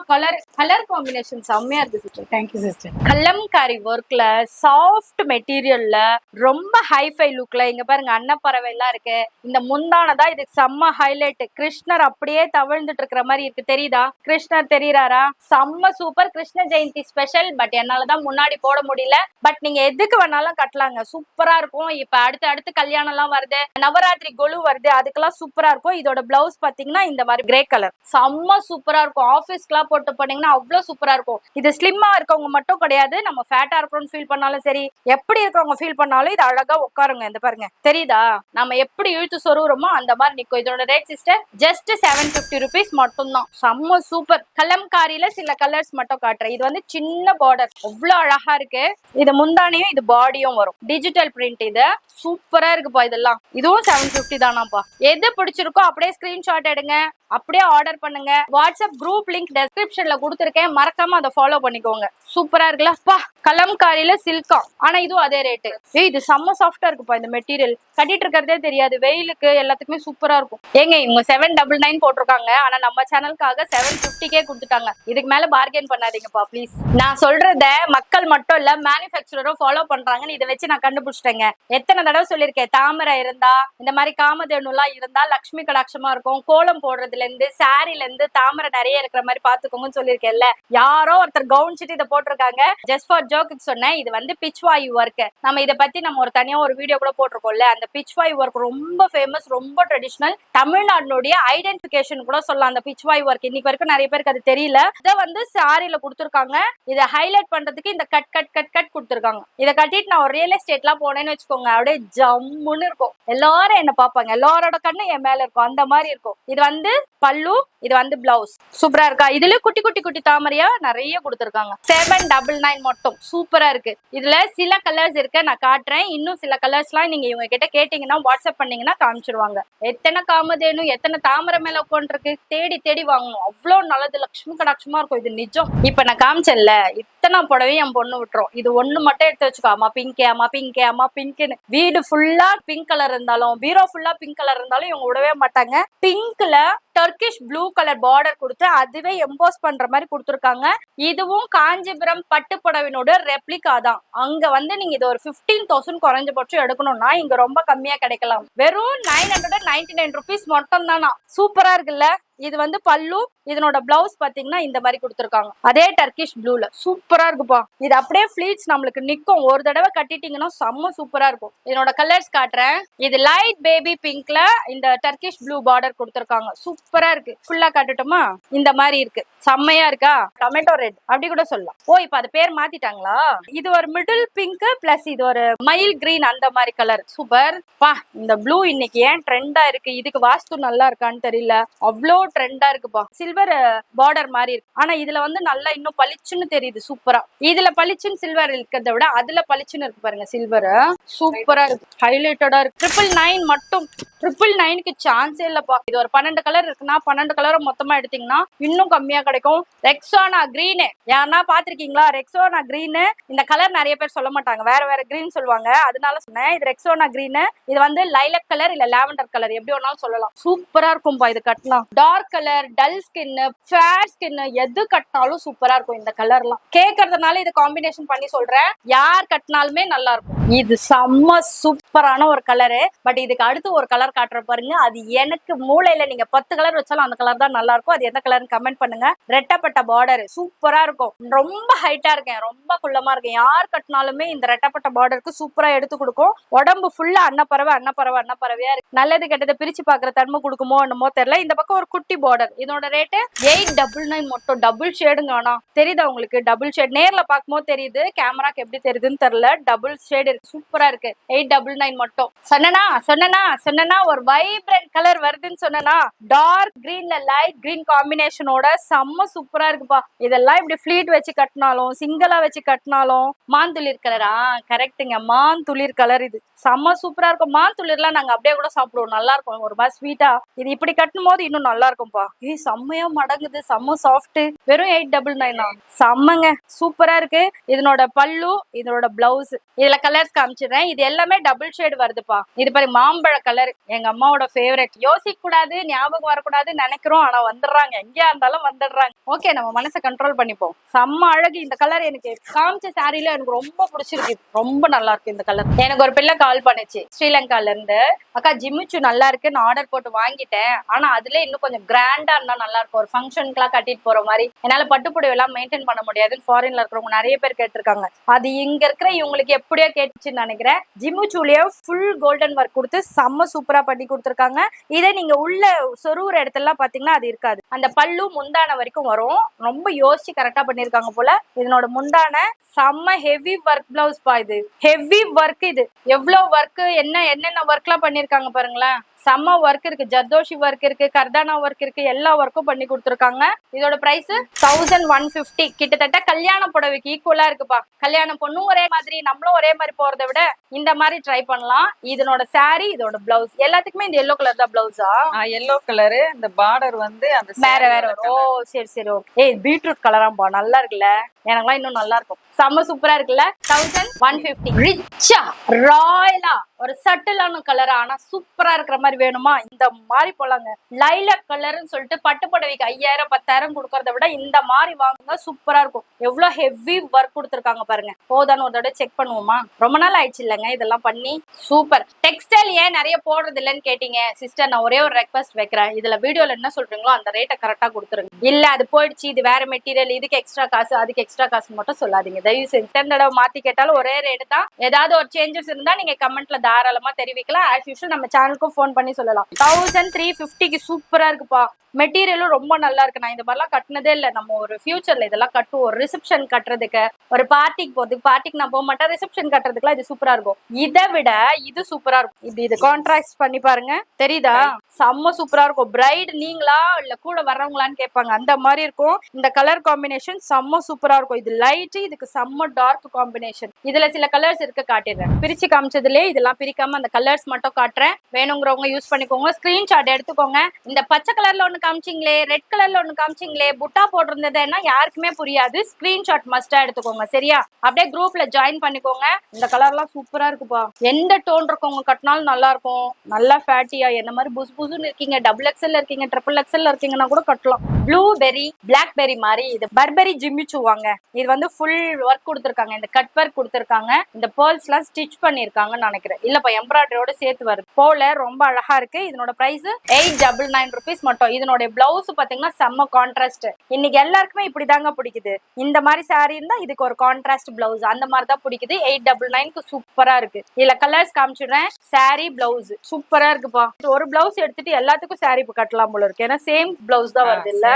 கலர் காம்பினேஷன் செம்மையா இருக்கு சிஸ்டர். Thank you sister. கலம்காரி ஒர்க்ல, சாஃப்ட் மெட்டீரியல்ல, ரொம்ப ஹைஃபை லுக்ல. இங்க பாருங்க, பாருங்க அன்னப்பறவை எல்லாம் இருக்கு. இந்த முந்தானதா இதுக்கு செம்ம ஹைலைட். கிருஷ்ணர் அப்படியே தவழ்ந்துட்டு இருக்கிற மாதிரி இருக்கு, தெரியுதா? கிருஷ்ணர் தெரியறாரா? செம்ம super. Krishna Jayanthi special. But என்னாலதான் முன்னாடி போட முடியல. பட் நீங்க எதுக்கு வேணாலும் கட்டலாங்க, சூப்பரா இருக்கும். இப்ப அடுத்து கல்யாணம் எல்லாம் வருது, நவராத்திரி கொலு வருது, அதுக்கெல்லாம் சூப்பரா இருக்கும். இதோட பிளவுஸ் பாத்தீங்கன்னா இந்த மாதிரி கிரே கலர், செம்ம சூப்பரா இருக்கும். ஆபீஸ்க்கு எல்லாம் போட்டு போனீங்கன்னா அவ்வளவு சூப்பரா இருக்கும். இது ஸ்லிம்மா இருக்கவங்க மட்டும் கிடையாது, நம்ம ஃபேட்டா இருக்கிறோம்னு ஃபீல் பண்ணாலும் சரி, எப்படி இருக்கவங்க ஃபீல் பண்ணாலும் இது அழகா உட்காருங்க. இந்த பாருங்க, தெரியுதா? நம்ம எப்படி இழுத்து சொருகிறோமோ அந்த மாதிரி நிக்கும். இதோட ரேட் சிஸ்டர் ஜஸ்ட் 750 rupees மட்டும் தான். செம்ம சூப்பர். கலம்காரியில சில கலர்ஸ் மட்டும் காட்டுறேன். இது வந்து சின்ன பார்டர், அவ்வளவு அழகா இருக்கு. இது முந்தானியும் இது பாடியும் வரும், டிஜிட்டல் பிரிண்ட். இது சூப்பரா இருக்குப்பா. இதெல்லாம் இதுவும் 750 தானாப்பா. எது பிடிச்சிருக்கோ அப்படியே ஸ்கிரீன்ஷாட் எடுங்க, அப்படியே ஆர்டர் பண்ணுங்க. வாட்ஸ்அப் குரூப் லிங்க் டெஸ்கிரிப்ஷன்ல கொடுத்துருக்கேன், மறக்காம அதை ஃபாலோ பண்ணிக்கோங்க. சூப்பரா இருக்குல்ல பா. கலம்காரியில சில்கா, ஆனா இதுவும் அதே ரேட்டு. இது செம்ம சாஃப்டா இருக்குப்பா. இந்த மெட்டீரியல் கட்டிட்டு இருக்கிறதே தெரியாது, வெயிலுக்கு எல்லாத்துக்குமே சூப்பரா இருக்கும். ஏங்க இவங்க 799 போட்டிருக்காங்க, ஆனா நம்ம சேனலுக்காக 750 கொடுத்துட்டாங்க. இதுக்கு மேல பார்கெயின் பண்ணாதீங்கப்பா ப்ளீஸ். நான் சொல்றத மக்கள் மட்டும் இல்ல மேனுஃபேக்சரரும் ஃபாலோ பண்றாங்கன்னு இதை வச்சு நான் கண்டுபிடிச்சிட்டேங்க. எத்தனை தடவை சொல்லியிருக்கேன், தாமரை இருந்தா இந்த மாதிரி காமதேனு எல்லாம் இருந்தா லட்சுமி கடாட்சமா இருக்கும். கோலம் போடுறதுல இருந்து சாரில இருந்து தாமரை நிறைய இருக்கிற மாதிரி பாத்துக்கோங்கன்னு சொல்லியிருக்கேன்ல. யாரோ ஒருத்தர் கவுன்சிட்டு இதை போட்டிருக்காங்க. ஜஸ்ட் ஃபார் ஜோக்கு சொன்னேன். இது வந்து பிச்வாயு ஒர்க். நம்ம இதை பத்தி நம்ம ஒரு தனியா ஒரு வீடியோ கூட போட்டிருக்கோம்ல. அந்த பிச்வாயு ஒர்க் ரொம்ப ஃபேமஸ், ரொம்ப ட்ரெடிஷனல், தமிழ்நாடுடைய ஐடென்டிபிகேஷன் கூட சொல்லலாம் அந்த பிச்வாயு ஒர்க். இன்னைக்கு வரைக்கும் நிறைய பேருக்கு அது தெரியல. இதை வந்து சாரில கொடுத்துருக்காங்க. இதை ஹைலைட் பண்றதுக்கு இந்த கட் கட் கட் கட் கொடுத்துருக்காங்க. இதை கட்டிட்டு நான் ஒரு ரியல் எஸ்டேட்லாம் போனேன்னு வச்சுக்கோங்க, அப்படியே ஜம்முன்னு இருக்கும். எல்லாரும் என்ன பார்ப்பாங்க, எல்லாரோட கண்ணு என் மேல இருக்கும், அந்த மாதிரி இருக்கும். இது வந்து பல்லு, இது வந்து பிளவுஸ். சூப்பரா இருக்கா? இதுல குட்டி குட்டி குட்டி தாமரையா நிறைய கொடுத்துருக்காங்க. 799 மட்டும். சூப்பரா இருக்கு. இதுல சில கலர்ஸ் இருக்கு, நான் காட்டுறேன். இன்னும் சில கலர்ஸ் எல்லாம் நீங்க இவங்க கிட்ட கேட்டீங்கன்னா வாட்ஸ்அப் பண்ணீங்கன்னா காமிச்சிருவாங்க. எத்தனை காமதேனு எத்தனை தாமரை மேல உட்காந்துருக்கு, தேடி தேடி வாங்கணும். அவ்வளவு நல்லது, லட்சுமி கடாட்சமா இருக்கும். இது நிஜம். இப்ப நான் காமிச்சேன்ல, இத்தனை புடவையும் என் பொண்ணு விட்டுரும். இது ஒண்ணு மட்டும் எடுத்து வச்சுக்கோ, அம்மா பிங்கே அம்மா பிங்கே அம்மா பிங்க்னு. வீடு ஃபுல்லா பிங்க் கலர் இருந்தாலும், பீரோ ஃபுல்லா பிங்க் கலர் இருந்தாலும் இவங்க விடவே மாட்டாங்க. பிங்க்ல டர்க்கிஷ் ப்ளூ கலர் பார்டர் கொடுத்து அதுவே எம்போஸ் பண்ற மாதிரி கொடுத்துருக்காங்க. இதுவும் காஞ்சிபுரம் பட்டு புடவினோட ரெப்ளிகா தான். அங்க வந்து நீங்க இது ஒரு 15,000 குறைஞ்சபட்சம் எடுக்கணும்னா இங்க ரொம்ப கம்மியா கிடைக்கலாம். வெறும் 999 rupees மட்டும் தானா. சூப்பரா இருக்குல்ல? இது வந்து பல்லு, இதனோட பிளவுஸ் பாத்தீங்கன்னா இந்த மாதிரி கொடுத்துருக்காங்க. அதே டர்க்கிஷ் ப்ளூல சூப்பரா இருக்குப்பா. இது அப்படியே ஃபிளீட்ஸ் நம்மளுக்கு நிக்கும். ஒரு தடவை கட்டிட்டீங்கன்னா செம்ம சூப்பரா இருக்கும். இதனோட கலர்ஸ் காட்டுறேன். இது லைட் பேபி பிங்க்ல இந்த டர்க்கிஷ் ப்ளூ பார்டர் கொடுத்துருக்காங்க. சூப்பரா இருக்கு. ஃபுல்லா காட்டுட்டுமா? இந்த மாதிரி இருக்கு. செம்மையா இருக்கா? டொமேட்டோ ரெட் அப்படி கூட சொல்லலாம். ஓ, இப்ப அது பேர் மாத்திட்டாங்களா? இது ஒரு மிடில் பிங்க் பிளஸ் இது ஒரு மயில் கிரீன், அந்த மாதிரி கலர். சூப்பர் பா. இந்த ப்ளூ இன்னைக்கு ஏன் ட்ரெண்டா இருக்கு, இதுக்கு வாஸ்து நல்லா இருக்கான்னு தெரியல, அவ்வளோ ட்ரெண்டா இருக்குப்பா. சில்வர் பார்டர் மாதிரி இருக்கு, ஆனா இதுல வந்து நல்லா இன்னும் பளிச்சுன்னு தெரியுது. சூப்பரா. இதுல பளிச்சுன்னு சில்வர் இருக்கிறத விட அதுல பளிச்சுன்னு இருக்கு பாருங்க சில்வர். சூப்பரா இருக்கு, ஹைலைட்டடா இருக்கு. 999 மட்டும். 999க்கு சான்ஸே இல்லப்பா. இது ஒரு 12 கலர் இருக்குன்னா 12 கலரும் மொத்தமா எடுத்தீங்கன்னா இன்னும் கம்மியா கிடைக்கும். ரெக்ஸோனா கிரீனு யாருன்னா பாத்திருக்கீங்களா? ரெக்ஸோனா கிரீனு இந்த கலர் நிறைய பேர் சொல்ல மாட்டாங்க, வேற வேற கிரீன் சொல்லுவாங்க, அதனால சொன்னேன். இது ரெக்ஸோனா கிரீனு. இது வந்து லைலக் கலர் இல்ல லாவெண்டர் கலர், எப்படி வேணாலும் சொல்லலாம். சூப்பரா இருக்கும்பா. இது கட்டலாம் dark colour, dull skin, fair skin, எது கட்டினாலும் சூப்பரா இருக்கும். இந்த கலர்லாம் கேட்கறதுனால இது காம்பினேஷன் பண்ணி சொல்றேன். யார் கட்டினாலுமே நல்லா இருக்கும். இது செம்ம சூப்பரான ஒரு கலரு. பட் இதுக்கு அடுத்து ஒரு கலர் காட்டுற பாருங்க. அது எனக்கு மூளையில நீங்க 10 கலர் வச்சாலும் அந்த கலர் தான் நல்லா இருக்கும். அது எந்த கலர்னு கமெண்ட் பண்ணுங்க. ரெட்டப்பட்ட பார்டர் சூப்பரா இருக்கும். ரொம்ப ஹைட்டா இருக்கேன், ரொம்ப குள்ளமா இருக்கேன், யார் கட்டினாலுமே இந்த ரெட்டப்பட்ட பார்டருக்கு சூப்பரா எடுத்து கொடுக்கும். உடம்பு ஃபுல்லா அன்னப்பறவை அன்னப்பறவை அன்னப்பறவையா இருக்கு. நல்லது கெட்டதை பிரிச்சு பாக்குற தன்மை கொடுக்குமோ என்னமோ தெரியல. இந்த பக்கம் ஒரு குட்டி பார்டர். இதோட ரேட்டு 899 மட்டும். டபுள் ஷேடுங்க. ஆனா தெரியுதா உங்களுக்கு? டபுள் ஷேட் நேர்ல பாக்கும்போது தெரியுது, கேமராக்கு எப்படி தெரியுதுன்னு தெரியல. டபுள் ஷேடு இருக்கு, சூப்பரா இருக்கு. 899 மட்டும். சொன்னா ஒரு வைப்ரண்ட் கலர் வருதுன்னு சொன்னா, டார்க் கிரீன்ல லைட் கிரீன் காம்பினேஷனோட செம்ம சூப்பரா இருக்குப்பா. இதெல்லாம் இப்படி ஃபிளீட் வச்சு கட்டினாலும் சிங்கிளா வச்சு கட்டினாலும் மாந்துளிர் கலரா? கரெக்டுங்க, மாந்துளிர் கலர். இது செம்ம சூப்பரா இருக்கும். மாந்துளிர்லாம் நாங்க அப்படியே கூட சாப்பிடுவோம், நல்லா இருக்கும், ஒரு மாதிரி ஸ்வீட்டா. இது இப்படி கட்டும் போது இன்னும் நல்லா இருக்கும்பா. செம்மையா மடங்குது, செம்ம சாஃப்ட். வெறும் 899 செம்மங்க, சூப்பரா இருக்கு. இதனோட பல்லு, இதனோட பிளவுஸ். இதுல கலர்ஸ் கலர்ஸ் காமிச்சிடுறேன். இது எல்லாமே டபுள் ஷேட் வருதுப்பா. இது பாரு மாம்பழ கலர், எங்க அம்மாவோட ஃபேவரட். யோசிக்க கூடாது, ஞாபகம் வரக்கூடாது நினைக்கிறோம், ஆனா வந்துடுறாங்க, எங்கேயா இருந்தாலும் வந்துடுறாங்க. ஓகே, நம்ம மனசை கண்ட்ரோல் பண்ணிப்போம். செம்ம அழகு இந்த கலர். எனக்கு காமிச்ச சாரில எனக்கு ரொம்ப பிடிச்சிருக்கு, ரொம்ப நல்லா இருக்கு இந்த கலர். எனக்கு ஒரு பிள்ளை கால் பண்ணுச்சு ஸ்ரீலங்கால இருந்து, அக்கா ஜிமிச்சு நல்லா இருக்குன்னு ஆர்டர் போட்டு வாங்கிட்டேன், ஆனா அதுல இன்னும் கொஞ்சம் கிராண்டா இருந்தா நல்லா இருக்கும், ஒரு ஃபங்க்ஷனுக்குலாம் கட்டிட்டு போற மாதிரி. என்னால பட்டுப்புடவை எல்லாம் மெயின்டைன் பண்ண முடியாதுன்னு ஃபாரின்ல இருக்கிறவங்க நிறைய பேர் கேட்டிருக்காங்க. அது இங்க இருக்கிற இவங்களுக்கு எப்படியோ கேட்டுச்சுன்னு நினைக்கிறேன். ஜிமிச்சுலயே ஃபுல் கோல்டன் ஒர்க் கொடுத்து செம்ம சூப்பரா பண்ணி கொடுத்துருக்காங்க. இதே நீங்க உள்ள சொருவுற இடத்துல பாத்தீங்கன்னா அது இருக்காது. அந்த பல்லு முந்தான வரைக்கும் வரும். ரொம்ப யோசிச்சு கரெக்டா பண்ணிருக்காங்க போல. இதனோட முந்தான செம்ம ஹெவி ஒர்க் பிளவுஸ் பா. இது ஹெவி ஒர்க். இது எவ்வளவு ஒர்க், என்னென்ன ஒர்க் எல்லாம் பண்ணிருக்காங்க பாருங்களேன். செம்ம ஒர்க் இருக்கு, ஜர்தோஷி ஒர்க் இருக்கு, கர்தானா ஒர்க் இருக்கு, எல்லா ஒர்க்கும் பண்ணி கொடுத்துருக்காங்க. இதோட பிரைஸ் 1150. கிட்டத்தட்ட கல்யாண புடவைக்கு ஈக்குவலா இருக்குப்பா. கல்யாண பொண்ணும் ஒரே மாதிரி, நம்மளும் ஒரே மாதிரி போறதை விட இந்த மாதிரி ட்ரை பண்ணலாம். இதனோட சாரி, இதோட பிளவுஸ் எல்லாத்துக்குமே இந்த எல்லோ கலர் தான் பிளவுஸா? Yellow colour. இந்த பார்டர் வந்து அந்த வேற வேற. ஓ சரி சரி ஓகே. ஏய் பீட்ரூட் கலராம்பா, நல்லா இருக்குல்ல, எனக்குலாம் இன்னும் நல்லா இருக்கும். செம்ம சூப்பரா இருக்குல்ல. 1150. ரிச்சா ராயலா ஒரு சட்டிலான கலர், ஆனா சூப்பரா இருக்கிற மாதிரி வேணுமா, இந்த மாதிரி போலாங்க. லைலக் கலர்னு சொல்லிட்டு பட்டு புடவைக்கு 5000 10,000 கொடுக்கறத விட இந்த மாதிரி வாங்குங்க, சூப்பரா இருக்கும். எவ்வளவு ஹெவி ஒர்க் கொடுத்துருக்காங்க பாருங்க. போதான்னு ஒரு தடவை செக் பண்ணுவோமா? ரொம்ப நாள் ஆயிடுச்சு இல்லைங்க இதெல்லாம் பண்ணி. சூப்பர். டெக்ஸ்டைல் ஏன் நிறைய போடுறது இல்லைன்னு கேட்டீங்க சிஸ்டர். நான் ஒரே ஒரு ரெக்வஸ்ட் வைக்கிறேன், இதுல வீடியோல என்ன சொல்றீங்களோ அந்த ரேட்டை கரெக்டா கொடுத்துருங்க. இல்ல அது போயிடுச்சு, இது வேற மெட்டீரியல், இதுக்கு எக்ஸ்ட்ரா காசு, அதுக்கு எக்ஸ்ட்ரா காசு மட்டும் சொல்லாதீங்க தயவு செஞ்சு. தடவை மாத்தி கேட்டாலும் ஒரே ரேட் தான். ஏதாவது ஒரு சேஞ்சஸ் இருந்தா நீங்க கமெண்ட்ல தாராளமா தெரிவிக்கலாம். ஆஸ் யூஷுவல் நம்ம சேனலுக்கும் ஃபோன் பண்ணி சொல்லலாம். 1350க்கு சூப்பரா இருக்குப்பா. மெட்டீரியலும் ரொம்ப நல்லா இருக்கு. நான் இந்த மாதிரிலாம் கட்டினதே இல்லை. நம்ம ஒரு ஃபியூச்சர்ல இதெல்லாம் கட்டுவோம். ஒரு ரிசப்ஷன் கட்டுறதுக்கு, ஒரு பார்ட்டிக்கு போறதுக்கு. பார்ட்டிக்கு நான் போக மாட்டேன், ரிசப்ஷன் கட்டுறதுக்குலாம் இது சூப்பரா இருக்கும். இதை விட இது சூப்பரா இருக்கும். இப்படி இது கான்ட்ராஸ்ட் பண்ணி பாருங்க, தெரியுதா? செம்ம சூப்பரா இருக்கும். பிரைட் நீங்களா இல்ல கூட வர்றவங்களான்னு கேட்பாங்க, அந்த மாதிரி இருக்கும். இந்த கலர் காம்பினேஷன் செம்ம சூப்பரா இருக்கும். இது லைட், இதுக்கு செம்ம டார்க் காம்பினேஷன். இதுல சில கலர்ஸ் இருக்கு, காட்டிடுறேன். பிரிச்சு காமிச்சதுலயே இதெல்லாம் பிரிக்காம அந்த கலர்ஸ் மட்டும் காட்டுறேன். வேணுங்கிறவங்க யூஸ் பண்ணிக்கோங்க, ஸ்கிரீன்ஷாட் எடுத்துக்கோங்க. இந்த பச்சை கலர்ல ஒண்ணு காமிச்சிங்களே, ரெட் கலர்ல ஒண்ணு காமிச்சிங்களே, புட்டா போட்டிருந்ததுன்னா யாருக்குமே புரியாது. ஸ்கிரீன்ஷாட் மஸ்டா எடுத்துக்கோங்க, சரியா? அப்படியே குரூப்ல ஜாயின் பண்ணிக்கோங்க. இந்த கலர்லாம் சூப்பரா இருக்குப்பா. எந்த டோன் இருக்கவங்க கட்டினாலும் நல்லா இருக்கும். நல்லா ஃபேட்டியா என்ன மாதிரி புசு புசுன்னு இருக்கீங்க, டபுள் எக்ஸ்எல் இருக்கீங்க, ட்ரிபிள் எக்ஸ்எல் இருக்கீங்கன்னா கூட கட்டலாம். ப்ளூபெரி பிளாக்பெரி மாதிரி இது பர்பெரி ஜிம்மிச்சுவாங்க. இது வந்து ஃபுல் ஒர்க் கொடுத்துருக்காங்க. இந்த கட் ஒர்க் கொடுத்துருக்காங்க. இந்த பேர்ல்ஸ் எல்லாம் ஸ்டிச் பண்ணிருக்காங்கன்னு நினைக்கிறேன். இல்லப்பா எம்ப்ராய்டரியோட சேர்த்து வருது போல. ரொம்ப அழகா இருக்கு. இதனோட பிரைஸ் 899 rupees மட்டும். இதனோட பிளவுஸ் பாத்தீங்கன்னா செம்ம கான்ட்ராஸ்ட். இன்னைக்கு எல்லாருக்குமே இப்படிதாங்க பிடிக்குது. இந்த மாதிரி சாரி இருந்தா இதுக்கு ஒரு கான்ட்ராஸ்ட் பிளவுஸ் அந்த மாதிரி தான் பிடிக்குது. 899க்கு சூப்பரா இருக்கு. இதுல கலர்ஸ் காமிச்சிடுறேன். சாரி பிளவுஸ் சூப்பரா இருக்குப்பா. ஒரு பிளவுஸ் எடுத்துட்டு எல்லாத்துக்கும் சாரி கட்டலாம் போல இருக்கு. ஏன்னா சேம் பிளவுஸ் தான் வருது இல்ல.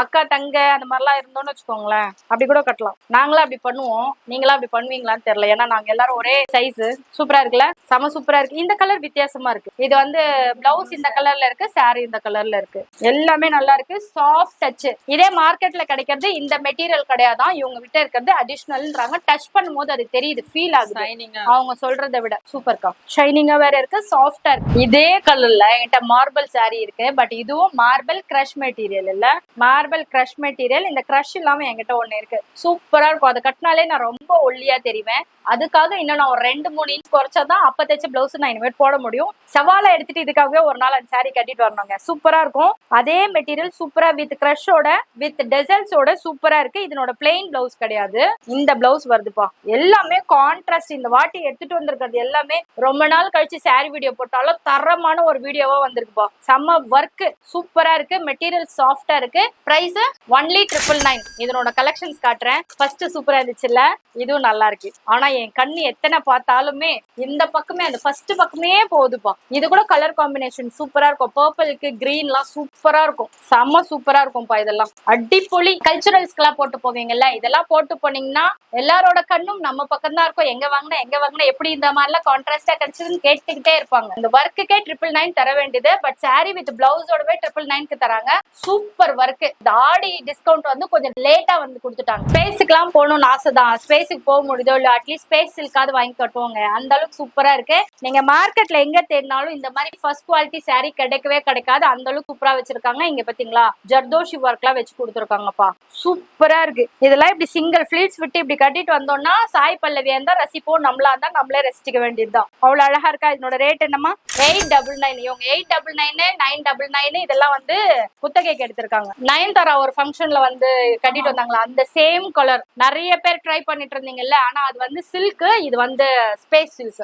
அக்கா தங்க அந்த மாதிரிலாம் இருந்தோம்னு வச்சுக்கோங்களேன், அப்படி கூட கட்டலாம். நாங்களும் அப்படி பண்ணுவோம், நீங்களும் அப்படி பண்ணுவீங்களான்னு தெரியல. ஏன்னா நாங்க எல்லாரும் ஒரே சைஸ். சூப்பரா இருக்குல்ல, செம சூப்பரா இருக்கு. இந்த கலர் வித்தியாசமா இருக்கு. இது வந்து பிளவுஸ் இந்த கலர்ல இருக்கு, சாரி இந்த கலர்ல இருக்கு. எல்லாமே நல்லா இருக்கு. Soft touch. இதே மார்க்கெட்ல கிடைக்கிறது இந்த மெட்டீரியல் கிடையாதான், இவங்க கிட்ட இருக்கிறது அடிஷனல்ன்றாங்க. டச் பண்ணும்போது அது தெரியுது, ஃபீல் ஆகுது அவங்க சொல்றதை விட. சூப்பர்க்கா, ஷைனிங்கா வேற இருக்கு, சாஃப்டா இருக்கு. இதே கலர்ல என்கிட்ட மார்பிள் சாரி இருக்கு. பட் இதுவும் மார்பிள் கிரஷ் மெட்டீரியல் இல்ல, மார்பிள் கிரஷ் மெட்டீரியல். இந்த கிரஷ் இல்லாம என்கிட்ட ஒண்ணு இருக்கு, சூப்பரா இருக்கும். அதை கட்டினாலே நான் ரொம்ப ஒல்லியா தெரிவேன். அதுக்காக இன்னும் நான் ஒரு 2-3 இன்ச் குறைச்சாதான் அப்ப தைச்ச பிளவுஸ் நான் இனிமேல் போட முடியும். சவாலா எடுத்துட்டு இதுக்காகவே ஒரு நாள் அந்த சாரி கட்டிட்டு வரணுங்க. சூப்பரா இருக்கும். அதே மெட்டீரியல் சூப்பரா வித் கிரஷோட வித் டெசல்ஸோட சூப்பரா இருக்கு. இதனோட பிளெயின் பிளவுஸ் கிடையாது, இந்த பிளவுஸ் வருதுப்பா. எல்லாமே கான்ட்ராஸ்ட். இந்த வாட்டி எடுத்துட்டு வந்திருக்கிறது எல்லாமே ரொம்ப நாள் கழிச்சு சாரி வீடியோ போட்டாலும் தரமான ஒரு வீடியோவா வந்திருக்குப்பா. செம்ம ஒர்க் சூப்பரா இருக்கு. மெட்டீரியல் சாஃப்டா இருக்கு. Price only 999. இதனோட கலெக்ஷன்ஸ் காட்டுறேன். ஃபர்ஸ்ட் சூப்பரா இருந்துச்சுல்ல, இதுவும் நல்லா இருக்கு. ஆனா என் கண்ணு எத்தனை பார்த்தாலுமே இந்த பக்கமே, அந்த ஃபர்ஸ்ட் பக்கமே போகுதுப்பா. இது கூட கலர் காம்பினேஷன் சூப்பரா இருக்கும். பர்பிளுக்கு கிரீன் எல்லாம் சூப்பரா இருக்கும். செம்ம சூப்பரா இருக்கும்பா. இதெல்லாம் அடிப்பொலி. கல்ச்சுரல்ஸ்க்கு எல்லாம் போட்டு போவீங்கல்ல, இதெல்லாம் போட்டு போனீங்கன்னா எல்லாரோட கண்ணும் நம்ம பக்கம் தான் இருக்கும். எங்க வாங்கினா எப்படி இந்த மாதிரி எல்லாம் கான்ட்ராஸ்டா கிடைச்சதுன்னு கேட்டுக்கிட்டே இருப்பாங்க. இந்த ஒர்க்குக்கே 999 தர வேண்டியது. பட் சாரி வித் பிளவுஸோடவே 999க்கு தராங்க. Super work. இந்த ஆடி டிஸ்கவுண்ட் வந்து கொஞ்சம் லேட்டா வந்து கொடுத்துட்டாங்க. ஸ்பேஸுக்கு எல்லாம் போகணும்னு ஆசைதான். ஸ்பேஸுக்கு போக முடியுதோ இல்ல, அட்லீஸ்ட் ஸ்பேஸ் சில்காவது வாங்கி கட்டுவோங்க. அந்த அளவுக்கு சூப்பரா இருக்கு. இருக்கு. நீங்க மார்க்கெட்ல எங்க தேடினாலும் இந்த மாதிரி ஃபர்ஸ்ட் குவாலிட்டி saree கிடைக்கவே கிடைக்காது. அந்த அளவுக்கு சூப்பரா வச்சிருக்காங்க. இங்க பாத்தீங்களா ஜர்தோஷி ஒர்க்லாம் வச்சு கொடுத்துருக்காங்கப்பா. சூப்பரா இருக்கு. இதெல்லாம் இப்படி சிங்கிள் ஃபிளீட்ஸ் விட்டு இப்படி கட்டிட்டு வந்தோம்னா சாய் பல்லவியா இருந்தா ரசிப்போம், நம்மளா இருந்தா நம்மளே ரசிச்சுக்க வேண்டியதுதான். அவ்வளவு அழகா இருக்கா. இதனோட ரேட் என்னமா 899. இவங்க 899 999 இதெல்லாம் வந்து குத்தகைக்கு எடுத்திருக்காங்க. நயன்தாரா ஒரு ஃபங்க்ஷன்ல வந்து கட்டிட்டு வந்தாங்களா அந்த சேம் கலர் நிறைய பேர் ட்ரை பண்ணிட்டு இருந்தீங்கல்ல. ஆனா அது வந்து சில்க், இது வந்து ஸ்பேஸ் சில்க்.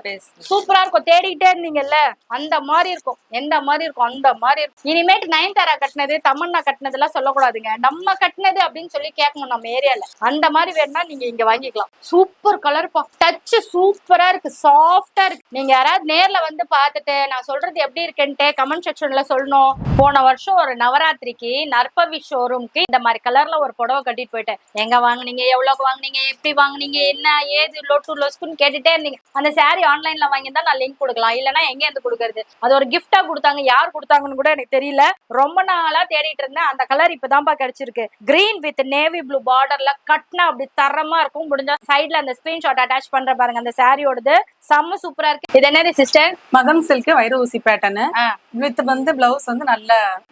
சூப்பரா இருக்கும். தேடிக்கிட்டே இருந்தீங்கல்ல அந்த மாதிரி இருக்கும். எந்த மாதிரி இருக்கும் அந்த மாதிரி இருக்கும். இனிமேட்டு நயன்தாரா கட்டினது தமன்னா கட்டினது எல்லாம் சொல்லக்கூடாதுங்க. நம்ம கட்டினது அப்படின்னு சொல்லி கேட்கணும் நம்ம ஏரியால. அந்த மாதிரி வேணும்னா நீங்க இங்க வாங்கிக்கலாம். சூப்பர் கலர் டச் சூப்பரா இருக்கு, சாஃப்டா இருக்கு. நீங்க யாராவது நேர்ல வந்து பாத்துட்டு நான் சொல்றது எப்படி இருக்குன்ட்டு கமெண்ட் செக்ஷன்ல சொல்லணும். போன வருஷம் ஒரு நவராத்திரிக்கு நற்பவி ஷோரூம்க்கு இந்த மாதிரி கலர்ல ஒரு புடவை கட்டிட்டு போயிட்டேன். எங்க வாங்குனீங்க, எவ்வளவுக்கு வாங்குனீங்க, எப்படி வாங்குனீங்க, என்ன ஏது லோட்டு லோஸ்க்குன்னு கேட்டுட்டே இருந்தீங்க. அந்த சாரி ஆன்லைன்ல வாங்கியிருந்தா நான் லிங்க் கொடுக்கலாம், இல்லைன்னா எங்க இருந்து கொடுக்கறது. அது ஒரு கிஃப்டா கொடுத்தாங்க, யார் கொடுத்தாங்கன்னு கூட எனக்கு தெரியல. ரொம்ப நாளா தேடிட்டு இருந்தேன். அந்த கலர் இப்பதான்ப்பா கிடைச்சிருக்கு. கிரீன் வித் நேவி ப்ளூ பார்டர்ல கட்டினா அப்படி தரமா இருக்கும். முடிஞ்சா சைட்ல அந்த ஸ்கிரீன்ஷாட் அட்டாச் பண்ற பாருங்க. அந்த சாரியோடது செம்ம சூப்பரா இருக்கு. இது என்னது சிஸ்டர்? மகம் சில்க் வைர ஊசி பேட்டர்ன் வித் வந்து பிளவுஸ் வந்து நல்ல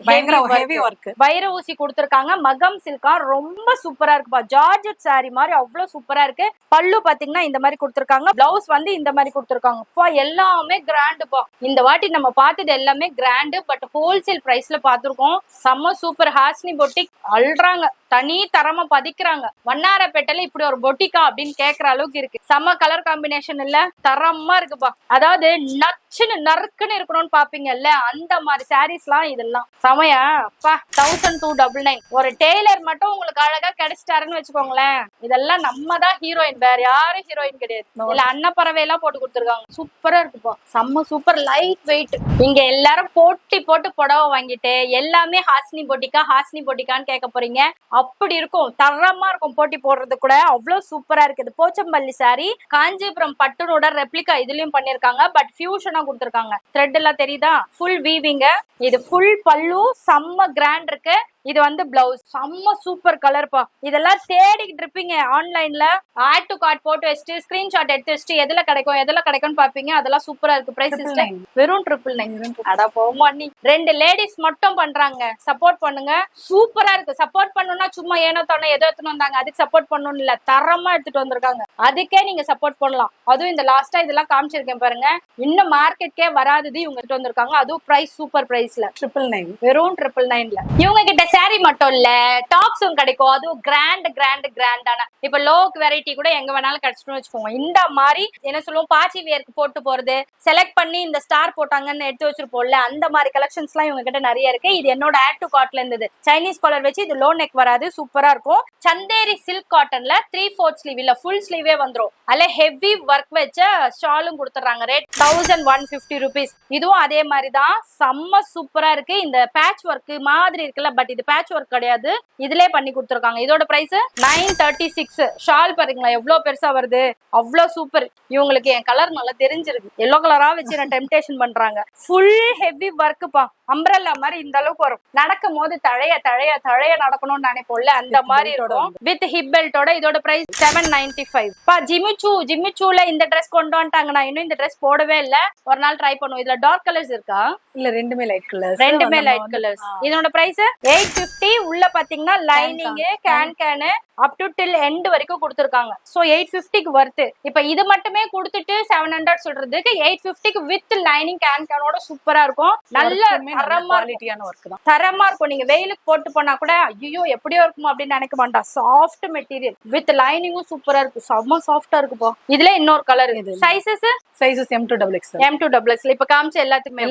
பயங்கர ஹெவி ஒர்க் வைர ஊசி கொடுத்திருக்காங்க. மகம் சில்கா ரொம்ப சூப்பரா இருக்குப்பா. ஜார்ஜெட் சாரி மாதிரி அவ்வளவு சூப்பரா இருக்கு. பல்லு பாத்தீங்கன்னா இந்த மாதிரி கொடுத்திருக்காங்க. பிளவுஸ் வந்து இந்த மாதிரி கொடுத்திருக்காங்க. எல்லாமே கிராண்டுப்பா. இந்த வாட்டி நம்ம பார்த்தது எல்லாமே கிராண்டு. பட் ஹோல்சேல் பிரைஸ்ல பாத்துருக்கோம். செம்ம சூப்பர். ஹாஸ்னி பொட்டிக் அல்றாங்க, தனி தரமா பதிக்கிறாங்க. வண்ணாரப்பேட்டையில இப்படி ஒரு பொட்டிக்கா அப்படின்னு கேக்குற அளவுக்கு இருக்கு. செம்ம கலர் காம்பினேஷன் இல்ல, தரமா இருக்குப்பா. அதாவது நச்சுன்னு நறுக்குன்னு இருக்கணும்னு பாப்பீங்கல்ல அந்த மாதிரி சாரீஸ் எல்லாம் இதெல்லாம் செமையா. 1299. ஒரு டெய்லர் மட்டும் உங்களுக்கு அழகா கிடைச்சிட்டாருன்னு வச்சுக்கோங்களேன். இதெல்லாம் நம்ம தான் ஹீரோயின், வேற யாரும் ஹீரோயின் கிடையாது. இல்ல அன்னப்பறவை எல்லாம் போட்டு கொடுத்துருக்காங்க. சூப்பரா இருக்குப்பா. செம்ம சூப்பர் லைட் வெயிட். இங்க எல்லாரும் போட்டி போட்டு புடவை வாங்கிட்டு எல்லாமே ஹாஸ்னி பொட்டிக்கான்னு கேட்க போறீங்க. அப்படி இருக்கும், தரமா இருக்கும். போட்டி போடுறது கூட அவ்வளவு சூப்பரா இருக்குது. போச்சம்பள்ளி சாரி காஞ்சிபுரம் பட்டுனோட ரெப்ளிகா இதுலயும் பண்ணிருக்காங்க. பட் ஃபியூஷனா கொடுத்திருக்காங்க. த்ரெட் எல்லாம் தெரியுதா? ஃபுல் வீவிங்க. இது ஃபுல் பல்லு செம்ம கிராண்ட் இருக்கு. இது வந்து பிளவுஸ் செம்ம சூப்பர் கலர்ப்பா. இதெல்லாம் தேடிக்கிட்டு இருப்பீங்க ஆன்லைன்ல. ஆட் டு கார்ட் போட்டு வச்சுட்டு ஸ்கிரீன்ஷாட் எடுத்து வச்சுட்டு எதுல கிடைக்கும்னு பாப்பீங்க. அதெல்லாம் சூப்பரா இருக்கு. பிரைஸ் வெறும் 999. அடா போமா நீ. 2 லேடிஸ் மட்டும் பண்றாங்க. சப்போர்ட் பண்ணுங்க. சூப்பரா இருக்கு. சப்போர்ட் பண்ணணும்னா சும்மா ஏனோ தானே ஏதோ எடுத்துட்டு வந்தாங்க அதுக்கு சப்போர்ட் பண்ணணும் இல்ல, தரமா எடுத்துட்டு வந்திருக்காங்க. அதுக்கே நீங்க சப்போர்ட் பண்ணலாம். அதுவும் இந்த லாஸ்டா இதெல்லாம் காமிச்சிருக்கேன் பாருங்க. இன்னும் மார்க்கெட்கே வராதது இவங்க எடுத்து வந்திருக்காங்க. அதுவும் பிரைஸ் சூப்பர் பிரைஸ்ல 999. வெறும் 999ல. இவங்க கிட்ட சாரி மட்டும் இல்ல டாப்ஸும் கிடைக்கும். அதுவும் கிராண்டான இப்ப லோக் வெரைட்டி கூட எங்க வேணாலும் கிடைச்சிட்டு வச்சுக்கோங்க. இந்த மாதிரி என்ன சொல்லுவோம், பாச்சி வேர்க்கு போட்டு போறது, செலக்ட் பண்ணி இந்த ஸ்டார் போட்டாங்கன்னு எடுத்து வச்சிருப்போம்ல அந்த மாதிரி கலெக்ஷன்ஸ் எல்லாம் இவங்க கிட்ட நிறைய இருக்கு. இது என்னோட ஆட் டு கார்ட்ல இருந்தது. சைனீஸ் காலர் வச்சு இது லோ நெக் வராது, சூப்பரா இருக்கும். சந்தேரி சில்க் காட்டன்ல 3/4 ஸ்லீவ் இல்ல ஃபுல் ஸ்லீவே வந்துரும். அதுல ஹெவி ஒர்க் வச்ச ஷாலும் கொடுத்துறாங்க. Rate 1150 rupees. இதுவும் அதே மாதிரிதான் செம்ம சூப்பரா இருக்கு. இந்த பேட்ச் ஒர்க் மாதிரி இருக்குல்ல, பட் இது பேட்ச் ஒர்க் கிடையாது, இதுலயே பண்ணி கொடுத்துருக்காங்க. இதோட பிரைஸ் 936. ஷால் பாருங்களா எவ்வளவு பெருசா வருது, அவ்வளவு சூப்பர். இவங்களுக்கு என் கலர் நல்லா தெரிஞ்சிருக்கு. எல்லோ கலரா வச்சு நான் டெம்டேஷன் பண்றாங்க. Full heavy ஒர்க்குப்பா. அம்பரல்லா மாதிரி இந்த அளவுக்கு வரும். நடக்கும் போது தழைய நடக்கணும்னு நினைப்போம்ல அந்த மாதிரி இருக்கும். வித் ஹிப் பெல்ட்டோட. இதோட பிரைஸ் 795. ஜிமிச்சூல இந்த ட்ரெஸ் கொண்டு வந்துட்டாங்க. நான் இன்னும் இந்த ட்ரெஸ் போடவே இல்ல. ஒரு நாள் ட்ரை பண்ணுவோம். இதுல டார்க் கலர்ஸ் இருக்கா? இல்ல ரெண்டுமே லைட் கலர்ஸ். இதோட பிரைஸ் 850. உள்ள பாத்தீங்கன்னா lining can up to till end வரைக்கும் கொடுத்துருக்காங்க. சோ 850க்கு வர்த்து. இப்ப இது மட்டுமே கொடுத்துட்டு 700 சொல்றதுக்கு 850க்கு வித் லைனிங் கேனோட சூப்பரா இருக்கும். நல்ல தரமா இருக்கும். நீங்க வெயிலுக்கு போட்டு போனா கூட ஐயோ எப்படியோ இருக்குமா அப்படின்னு நினைக்க மாட்டா. சாஃப்ட் மெட்டீரியல் வித் லைனிங்கும் சூப்பரா இருக்கு. செம்ம சாஃப்டா இருக்குப்பா. இதுல இன்னொரு கலர். Sizes M2XL. இப்ப காமிச்ச எல்லாத்துக்குமே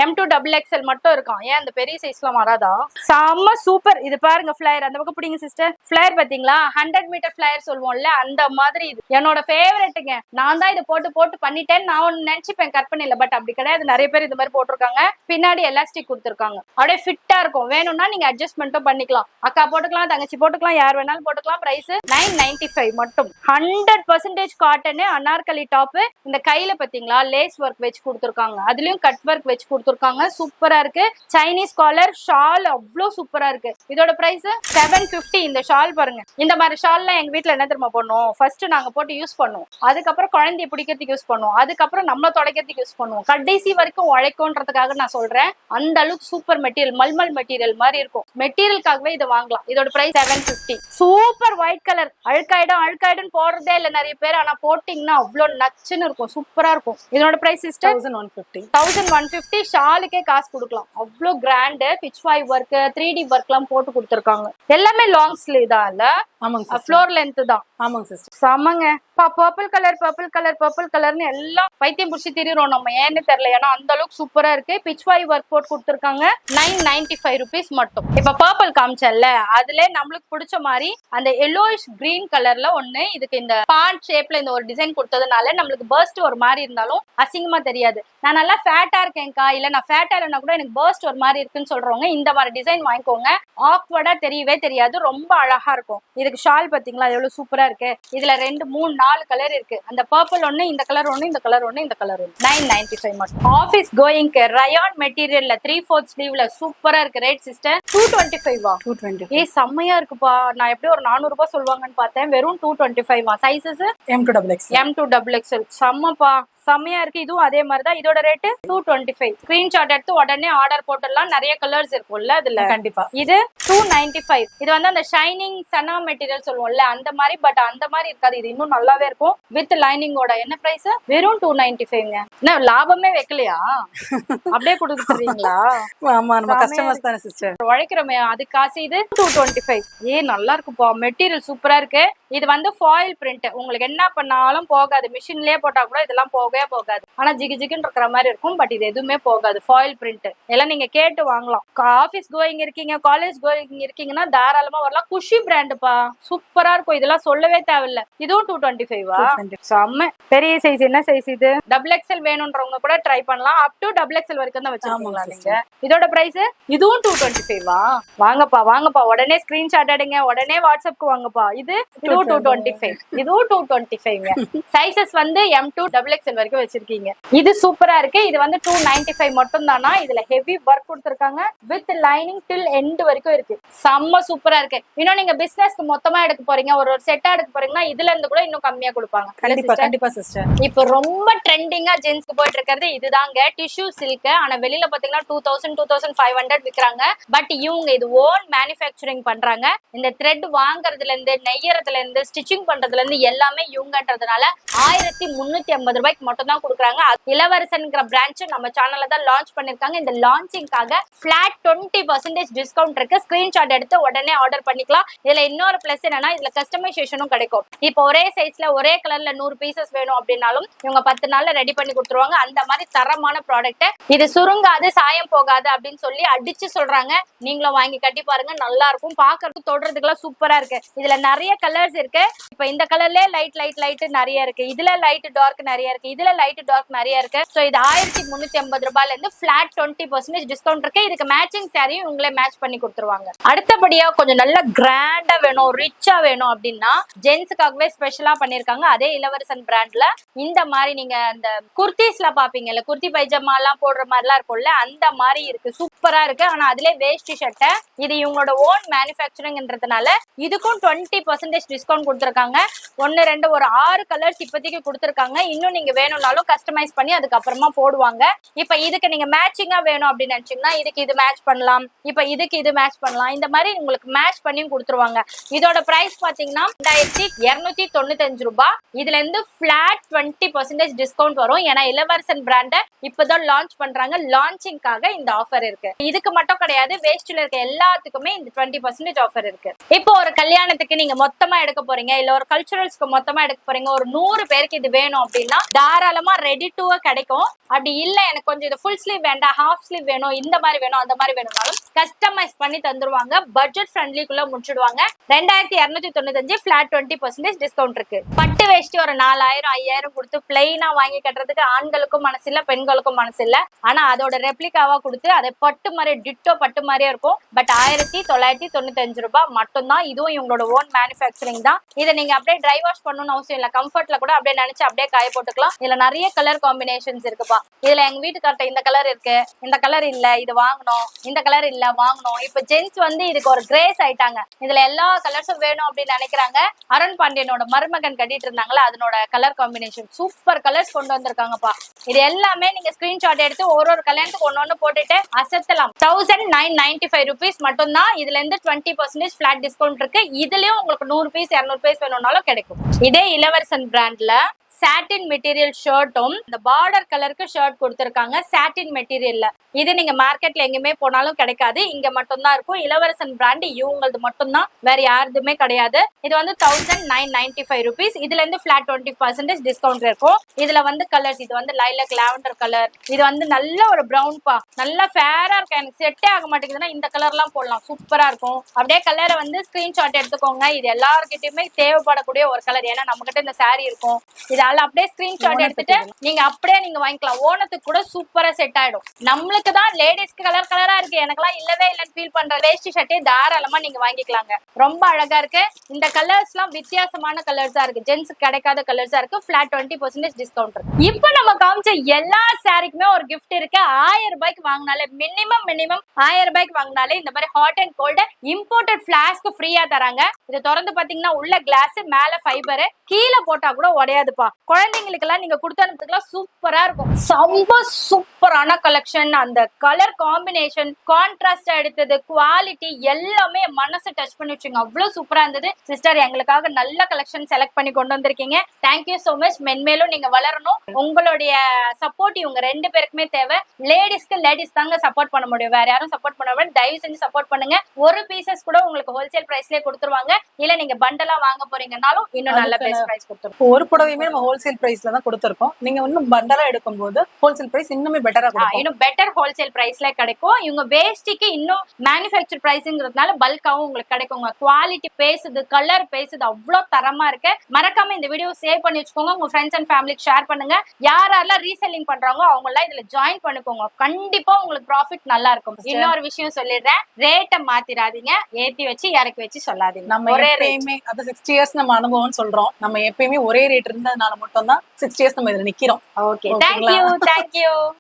M2XL மட்டும் இருக்கும். ஏன் அந்த பெரிய சைஸ்லாம் வராதா? செம்ம சூப்பர். இது பாருங்க ஃபிளேர் அந்த பக்கம் பிடிங்க சிஸ்டர். ஃபிளேர் பாத்தீங்களா 100 மீட்டர் ஃபிளேர் சொல்லுவோம்ல அந்த மாதிரி. இது என்னோட ஃபேவரட்டுங்க. நான் தான் இதை போட்டு பண்ணிட்டேன் நான் ஒன்னு நினைச்சுப்பேன் கற்பனையில. பட் அப்படி கிடையாது. நிறைய பேர் இந்த மாதிரி போட்டிருக்காங்க. பின்னாடி எலாஸ்டிக் கொடுத்துருக்காங்க. அப்படியே ஃபிட்டா இருக்கும். வேணும்னா நீங்க அட்ஜஸ்ட்மெண்ட்டும் பண்ணிக்கலாம். அக்கா போட்டுக்கலாம், தங்கச்சி போட்டுக்கலாம், யார் வேணாலும் போட்டுக்கலாம். பிரைஸ் 995 மட்டும். 100% காட்டன் அனார்கலி டாப். இந்த கையில பாத்தீங்களா லேஸ் ஒர்க் வச்சு கொடுத்துருக்காங்க. அதுலயும் கட் ஒர்க் வச்சு கொடுத்துருக்காங்க. சூப்பரா இருக்கு. சைனீஸ் காலர் ஷால் அவ்வளவு சூப்பரா இருக்கு. இதோட பிரைஸ் 750. இந்த ஷால் பாருங்க. இந்த மாதிரி ஷால்லாம் எங்க வீட்டுல என்ன தெரியுமா பண்ணுவோம், ஃபர்ஸ்ட் நாங்க போட்டு யூஸ் பண்ணுவோம், அதுக்கப்புறம் குழந்தைய பிடிக்கிறதுக்கு யூஸ் பண்ணுவோம், அதுக்கப்புறம் நம்ம துடைக்கிறதுக்கு யூஸ் பண்ணுவோம். கடைசி வரைக்கும் உழைக்கும்ன்றதுக்காக நான் சொல்றேன். அந்த அளவுக்கு சூப்பர் மெட்டீரியல், மல்மல் மெட்டீரியல் மாதிரி இருக்கும். மெட்டீரியலுக்காகவே இதை வாங்கலாம். இதோட பிரைஸ் 750. Super white colour. அழுக்காயிடும் போடுறதே இல்ல நிறைய பேர், ஆனா போட்டீங்கன்னா அவ்வளவு நச்சுன்னு இருக்கும், சூப்பரா இருக்கும். இதோட பிரைஸ் சிஸ்டர் 1150. ஷாலுக்கே காசு கொடுக்கலாம், அவ்வளவு கிராண்ட். பிச் வாய் ஒர்க், 3D ஒர்க் எல்லாம் போட்டு கொடுத்துருக்காங்க. எல்லாமே லாங் ஸ்லீவ் தான் இல்ல, ஃப்ளோர் லென்த் தான். ஆமாங்க சிஸ்டர். சமங்க. பர்பிள் கலர்னு எல்லாம் பைத்தியம் புடிச்சு திரிறோம் நம்ம, ஏன்னு தெரியல. ஏன்னா அந்த அளவுக்கு சூப்பரா இருக்கு. பிச் வாய் ஒர்க் போட்டு கொடுத்துருக்காங்க. 995 rupees மட்டும். இப்ப பர்பிள் காமிச்சல்ல, அதுல நம்மளுக்கு பிடிச்ச மாதிரி அந்த எல்லோயிஷ் கிரீன் கலர்ல ஒண்ணு. இதுக்கு இந்த பாண்ட் ஷேப்ல இந்த ஒரு டிசைன் கொடுத்ததுனால நம்மளுக்கு பர்ஸ்ட் ஒரு மாதிரி இருந்தாலும் அசிங்கமா தெரியாது. நான் நல்லா ஃபேட்டா இருக்கேன்க்கா, இல்ல நான் ஃபேட்டா இல்லைன்னா கூட எனக்கு பர்ஸ்ட் ஒரு மாதிரி இருக்குன்னு சொல்றவங்க இந்த மாதிரி டிசைன் வாங்கிக்கோங்க. ஆக்வர்டா தெரியவே தெரியாது, ரொம்ப அழகா இருக்கும். இதுக்கு ஷால் பாத்தீங்களா எவ்வளவு சூப்பரா இருக்கு. இதுல 2 3 4 கலர் இருக்கு. அந்த பர்பிள் ஒண்ணு, இந்த கலர் ஒண்ணு, இந்த கலர் ஒண்ணு, இந்த கலர் ஒண்ணு. 995 மட்டும். ஆபீஸ் கோயிங்க்கு ரயான் மெட்டீரியல்ல 3/4 ஸ்லீவ்ல சூப்பரா இருக்கு. Rate sister 225. 220. செம்மையா இருக்குப்பா. நான் எப்படி ஒரு 400 ரூபாய் சொல்லுவாங்கன்னு பார்த்தேன், வெறும் 225. Sizes M2XXL. செம்மப்பா, செம்மையா இருக்கு. இதுவும் அதே மாதிரிதான். இதோட ரேட் 225. ஸ்கிரீன்ஷாட் எடுத்து உடனே ஆர்டர் போட்டுடலாம். நிறைய கலர்ஸ் இருக்கும்ல அதுல. கண்டிப்பா. இது 295. இது வந்து அந்த ஷைனிங் சனா மெட்டீரியல் சொல்லுவோம்ல அந்த மாதிரி, பட் அந்த மாதிரி இருக்காது. இது இன்னும் நல்லாவே இருக்கும் வித் லைனிங்கோட. என்ன பிரைஸ்? வெறும் 295. என்ன லாபமே வைக்கலையா? அப்படியே கொடுத்துறீங்களா? ஆமா, நம்ம கஸ்டமர்ஸ் தானே சிஸ்டர், உழைக்கிறோமே அது காசு. இது 225. நல்லா இருக்குப்பா, மெட்டீரியல் சூப்பரா இருக்கு. இது வந்து ஃபாயில் பிரிண்ட். உங்களுக்கு என்ன பண்ணாலும் போகாது, மிஷின்லயே போட்டா கூட இதெல்லாம் போகவே போகாது. ஆனா ஜிகுன்னு இருக்கிற மாதிரி இருக்கும், பட் இது எதுவுமே போகாது. ஃபாயில் பிரிண்ட் எல்லாம் நீங்க கேட்டு வாங்கலாம். ஆபீஸ் கோயிங் இருக்கீங்க, காலேஜ் கோயிங் இருக்கீங்கன்னா தாராளமா வரலாம். குஷி பிராண்டுப்பா, சூப்பரா இருக்கும். இதெல்லாம் சொல்லவே தேவையில்ல. இதுவும் 225. செம்ம. பெரிய சைஸ். என்ன சைஸ் இது? XXL வேணும்ன்றவங்க கூட ட்ரை பண்ணலாம். அப் டு XXL வரைக்கும் தான் வச்சிருக்கீங்க. இதோட பிரைஸ் இதுவும் 225. வாங்கப்பா உடனே ஸ்கிரீன்ஷாட் எடுங்க, உடனே வாட்ஸ்அப்க்கு வாங்கப்பா. இதுவும் 225. இதுவும் 225. சைசஸ் வந்து M2 XXL வரைக்கும் வச்சிருக்கீங்க. இது சூப்பரா இருக்கு. இது வந்து 295 மட்டும் தானா. இதுல ஹெவி ஒர்க் கொடுத்திருக்காங்க வித் லைனிங் டில் எண்ட் வரைக்கும் இருக்கு. செம்ம சூப்பரா இருக்கு. இன்னும் நீங்க பிசினஸ்க்கு மொத்தமா எடுக்க போறீங்க, ஒரு செட்டா எடுக்க போறீங்கன்னா இதுல இருந்து கூட இன்னும் கம்மியா கொடுப்பாங்க. கண்டிப்பா சிஸ்டர். இப்போ ரொம்ப ட்ரெண்டிங்கா ஜென்ஸ்க்கு போயிட்டு இருக்கிறது இதுதாங்க, டிஷ்யூ சில்க். ஆனா வெளியில பாத்தீங்கன்னா 2000 2500 விக்கிறாங்க. பட் இவங்க இது ஓன் மேனுஃபேக்சரிங் பண்றாங்க. இந்த த்ரெட் வாங்குறதுல இருந்து, நெய்யறதுல இருந்து, ஸ்டிச்சிங் பண்றதுல இருந்து எல்லாமே இவங்கன்றதுனால 1350 ரூபாய்க்கு மட்டும் தான் கொடுக்குறாங்க. இளவரசன்ங்கிற பிரான்ச் நம்ம சேனல்ல தான் லான்ச் பண்ணிருக்காங்க. இந்த லான்ச்சிங்காக பிளாட் 20% டிஸ்கவுண்ட் இருக்கு. ஸ்கிரீன்ஷாட் எடுத்து உடனே ஆர்டர் பண்ணிக்கலாம். இதுல இன்னொரு பிளஸ் என்னன்னா, இதுல கஸ்டமைசேஷனும் கிடைக்கும். இப்போ ஒரே சைஸ்ல ஒரே கலர்ல 100 பீசஸ் வேணும் அப்படின்னாலும் இவங்க 10 நாள்ல ரெடி பண்ணி கொடுத்துருவாங்க. அந்த மாதிரி தரமான ப்ராடக்ட். இது சுருங்காது, சாயம் போகாது அப்படின்னு சொல்லி அடிச்சு சொல்றாங்க. நீங்களும் வாங்கி கட்டி பாருங்க, நல்லா இருக்கும். பாக்குறதுக்கு தொடுறதுக்குலாம் சூப்பரா இருக்கு. இதுல நிறைய கலர்ஸ் இருக்கு. இப்ப இந்த கலர்ல லைட் நிறைய இருக்கு, இதுல லைட் டார்க் நிறைய இருக்கு, இதுல லைட் டார்க் நிறைய இருக்கு. சோ இது 1350 ரூபாயில இருந்து பிளாட் 20% டிஸ்கவுண்ட் இருக்கு. இதுக்கு மேட்சிங் சாரியும் உங்களே மேட்ச் பண்ணி கொடுத்துருவாங்க. அடுத்தபடியா கொஞ்சம் நல்ல கிராண்டா வேணும், ரிச்சா வேணும் அப்படின்னா ஜென்ஸுக்காகவே ஸ்பெஷலா பண்ணிருக்காங்க. அதே இளவரசன் பிராண்ட்ல இந்த மாதிரி நீங்க அந்த குர்த்திஸ்ல பாப்பீங்கல்ல, குர்த்தி பைஜாமா எல்லாம் போடுற மாதிரி எல்லாம் இருக்கும்ல, அந்த மாதிரி இருக்கு. சூப்பரா இருக்கு. ஆனா அதுல வேஷ்டி ஷர்ட்டை இது இவங்களோட ஓன் மேனுஃபேக்சரிங்ன்றதுனால இதுக்கும் 20% டிஸ்கவுண்ட் கொடுத்துருக்காங்க. 1 2 ஒரு 6 கலர்ஸ் இப்போதைக்கு கொடுத்துருக்காங்க. இன்னும் நீங்க வேணும்னாலும் கஸ்டமைஸ் பண்ணி அதுக்கப்புறமா போடுவாங்க. இப்ப இதுக்கு நீங்க மேட்சிங்கா வேணும் அப்படின்னு நினைச்சீங்கன்னா இதுக்கு இது மேட்ச் பண்ணலாம், இப்ப இதுக்கு இது மேட்ச் பண்ணலாம். இந்த மாதிரி உங்களுக்கு மேட்ச் பண்ணியும் கொடுத்துருவாங்க. இதோட பிரைஸ் பாத்தீங்கன்னா 2295 ரூபாய். இதுல இருந்து பிளாட் 20% டிஸ்கவுண்ட் வரும். ஏன்னா இளவரசன் பிராண்ட இப்பதான் லான்ச் பண்றாங்க. லான்ச்சிங்காக இந்த ஆஃபர் இருக்கு. இதுக்கு மட்டும் கிடையாது, வேஸ்ட்ல இருக்க எல்லாத்துக்குமே இந்த 20% ஆஃபர் இருக்கு. இப்போ ஒரு கல்யாணத்துக்கு நீங்க மொத்தமா எடுக்க போறீங்க, இல்ல ஒரு கல்ச்சுரல்ஸ்க்கு மொத்தமா எடுக்க போறீங்க, ஒரு 100 பேருக்கு இது வேணும் அப்படின்னா தாராளமா ரெடி டு கிடைக்கும். அப்படி இல்ல எனக்கு கொஞ்சம் இது ஃபுல் ஸ்லீவ் வேண்டாம், ஹாஃப் ஸ்லீவ் வேணும், இந்த மாதிரி வேணும், அந்த மாதிரி வேணும்னாலும் கஸ்டமைஸ் பண்ணி தந்துருவாங்க. பட்ஜெட் ஃப்ரெண்ட்லிக்குள்ள முடிச்சிடுவாங்க. 2295 பிளாட் 20% டிஸ்கவுண்ட் இருக்கு. பட்டு வேஷ்டி ஒரு 4000 5000 கொடுத்து பிளைனா வாங்கி கட்டுறதுக்கு ஆண்களுக்கும் மனசு இல்ல, பெண்களுக்கும் மனசு இல்ல. ஆனா அதோட ரெப்ளிகாவா கொடுத்து அதை பட்டு மாதிரி டிட்டோ பட்டு மாதிரியே இருக்கும். பட் 1995 ரூபாய் மட்டும் தான். இதுவும் இவங்களோட ஓன் மேனுஃபேக்சரிங் தான். இதை நீங்க அப்படியே ட்ரை வாஷ் பண்ணணும்னு அவசியம் இல்ல. கம்ஃபர்ட்ல கூட அப்படியே நினைச்சு அப்படியே காய போட்டுக்கலாம். இதுல நிறைய கலர் காம்பினேஷன்ஸ் இருக்குப்பா. இதுல எங்க வீட்டுக்கார்ட்ட இந்த கலர் இருக்கு, இந்த கலர் இல்ல இது வாங்கணும், இந்த கலர் இல்ல வாங்கணும். இப்ப ஜென்ஸ் வந்து இதுக்கு ஒரு கிரேஸ் ஆயிட்டாங்க. இதுல எல்லா கலர்ஸும் வேணும் அப்படின்னு நினைக்கிறாங்க. அருண் பாண்டியனோட மருமகன் கட்டிட்டு இருந்தாங்களா, அதனோட கலர் காம்பினேஷன் சூப்பர் கலர்ஸ் கொண்டு வந்திருக்காங்கப்பா. இது எல்லாமே நீங்க ஸ்கிரீன்ஷாட் எடுத்து ஒரு கல்யாணத்துக்கு ஒன்னு போட்டுட்டு அசத்தலாம். 1995 rupees மட்டும் தான். இதுல இருந்து 20% ஃபிளாட் டிஸ்கவுண்ட் இருக்கு. இதுலயும் உங்களுக்கு 100 பீஸ் 200 பீஸ் வேணும்னாலும் கிடைக்கும். இதே இளவரசன் பிராண்ட்ல சாட்டின் மெட்டீரியல் ஷர்ட்டும் இந்த பார்டர் கலருக்கு ஷர்ட் கொடுத்திருக்காங்க சாட்டின் மெட்டீரியல்ல. இது நீங்க மார்க்கெட்ல எங்கேயுமே போனாலும் கிடைக்காது, இங்க மட்டும் தான் இருக்கும். இளவரசன் பிராண்ட் இவங்களது மட்டும் தான், வேற யாருதுமே கிடையாது. இது வந்து 1995 rupees. இதுல இருந்து ஃபிளாட் 20% டிஸ்கவுண்ட் இருக்கும். இதுல வந்து கலர்ஸ், இது வந்து லைலக் லாவெண்டர் கலர், இது வந்து நல்ல ஒரு பிரவுன் பா, நல்லா ஃபேரா இருக்கு. எனக்கு செட்டே ஆக மாட்டேங்குதுன்னா இந்த கலர் எல்லாம் போடலாம், சூப்பரா இருக்கும். அப்படியே கலரை வந்து ஸ்கிரீன்ஷாட் எடுத்துக்கோங்க. இது எல்லாருக்கிட்டையுமே தேவைப்படக்கூடிய ஒரு கலர். ஏன்னா நம்ம கிட்ட இந்த சாரி இருக்கும். இதால அப்படியே ஸ்கிரீன்ஷாட் எடுத்துட்டு நீங்க அப்படியே நீங்க வாங்கிக்கலாம். ஓணத்துக்கு கூட சூப்பரா செட் ஆயிடும். நம்மளுக்கு தான் லேடிஸ்க்கு கலர் கலரா இருக்கு, எனக்கெல்லாம் இல்லவே இல்லைன்னு ஃபீல் பண்ற வேஷ்டி ஷர்ட்டே தாராளமா நீங்க வாங்கிக்கலாங்க. ரொம்ப அழகா இருக்கு. இந்த கலர்ஸ் எல்லாம் வித்தியாசமான கலர்ஸா இருக்கு, ஜென்ஸுக்கு கிடைக்காத கலர்ஸா இருக்கு. ஃபிளாட் 20% டிஸ்கவுண்ட் இருக்கு. இப்போ நம்ம காமிச்ச எல்லா சாரிக்குமே ஒரு கிஃப்ட் இருக்கு. 1000 ரூபாய்க்கு வாங்கினாலே மினிமம் 1000 ரூபாய்க்கு வாங்கினாலே இந்த மாதிரி hot and cold imported flask ஃப்ரீயா தராங்க. இதை திறந்து பாத்தீங்கன்னா உள்ள கிளாஸ், மேல ஃபைபர், கீழே போட்டா கூட உடையாதுப்பா. குழந்தைங்களுக்கு எல்லாம் நீங்க கொடுத்து அனுப்புறதுக்குலாம் சூப்பரா இருக்கும். ரொம்ப சூப்பரான கலெக்ஷன். அந்த கலர் காம்பினேஷன், கான்ட்ராஸ்டா எடுத்தது, குவாலிட்டி எல்லாமே மனசை டச் பண்ணி வச்சுங்க. அவ்வளவு சூப்பரா இருந்தது. சிஸ்டர் எங்களுக்காக நல்ல கலெக்ஷன் செலக்ட் பண்ணி கொண்டு வந்திருக்கீங்க. Thank you so much. மென்மேலும் நீங்க வளரணும். உங்களுடைய சப்போர்ட் இவங்க 2 பேருக்குமே தேவை. லேடிஸ்க்கு லேடிஸ் தாங்க சப்போர்ட் பண்ண முடியும், வேற யாரும் சப்போர்ட் பண்ண முடியாது. தயவு செஞ்சு சப்போர்ட் பண்ணுங்க. ஒரு பீசஸ் கூட உங்களுக்கு ஹோல்சேல் பிரைஸ்லயே கொடுத்துருவாங்க. இல்ல நீங்க பண்டலா வாங்க போறீங்கன்னாலும் இன்னும் நல்ல பெஸ்ட் பிரைஸ் கொடுத்துருவோம். ஒரு புடவையுமே நம்ம ஹோல்சேல் பிரைஸ்ல தான் கொடுத்துருக்கோம். நீங்க இன்னும் பண்டலா எடுக்கும்போது ஹோல்சேல் பிரைஸ் இன்னுமே பெட்டரா கொடுக்கும். இன்னும் பெட்டர் ஹோல்சேல் பிரைஸ்ல கிடைக்கும். இவங்க வேஷ்டிக்கு இன்னும் மேனுஃபேக்சர் பிரைஸ்ங்கிறதுனால பல்காவும் உங்களுக்கு கிடைக்குங்க. குவாலிட்டி பேசுது, கலர் பேசுது, அவ்வளவு தரமா இருக்கு. மறக்காம இந்த வீடியோ சேவ் பண்ணி வச்சுக்கோங்க. உங்க ஃப்ரெண்ட்ஸ் அண்ட் ஃபேமிலிக்கு ஷேர் பண்ணுங்க. யாரெல்லாம் ரீசெல்லிங் பண்றாங்களோ அவங்க எல்லாம் இதுல ஜாயின் பண்ணிக்கோங்க. கண்டிப்பா உங்களுக்கு ப்ராஃபிட் நல்லா இருக்கும். இன்னொரு விஷயம் சொல்லிடுறேன், ரேட்டை மாத்திராதீங்க, ஏத்தி வச்சு இறக்கி வச்சு சொல்லாதீங்க. நம்ம ஒரே ரேட், அது 60 இயர்ஸ் நம்ம அனுபவம் சொல்றோம். நம்ம எப்பயுமே ஒரே ரேட் இருந்ததுனால மட்டும் தான் 60 இயர்ஸ் நம்ம இதுல நிக்கிறோம். Okay, thank you.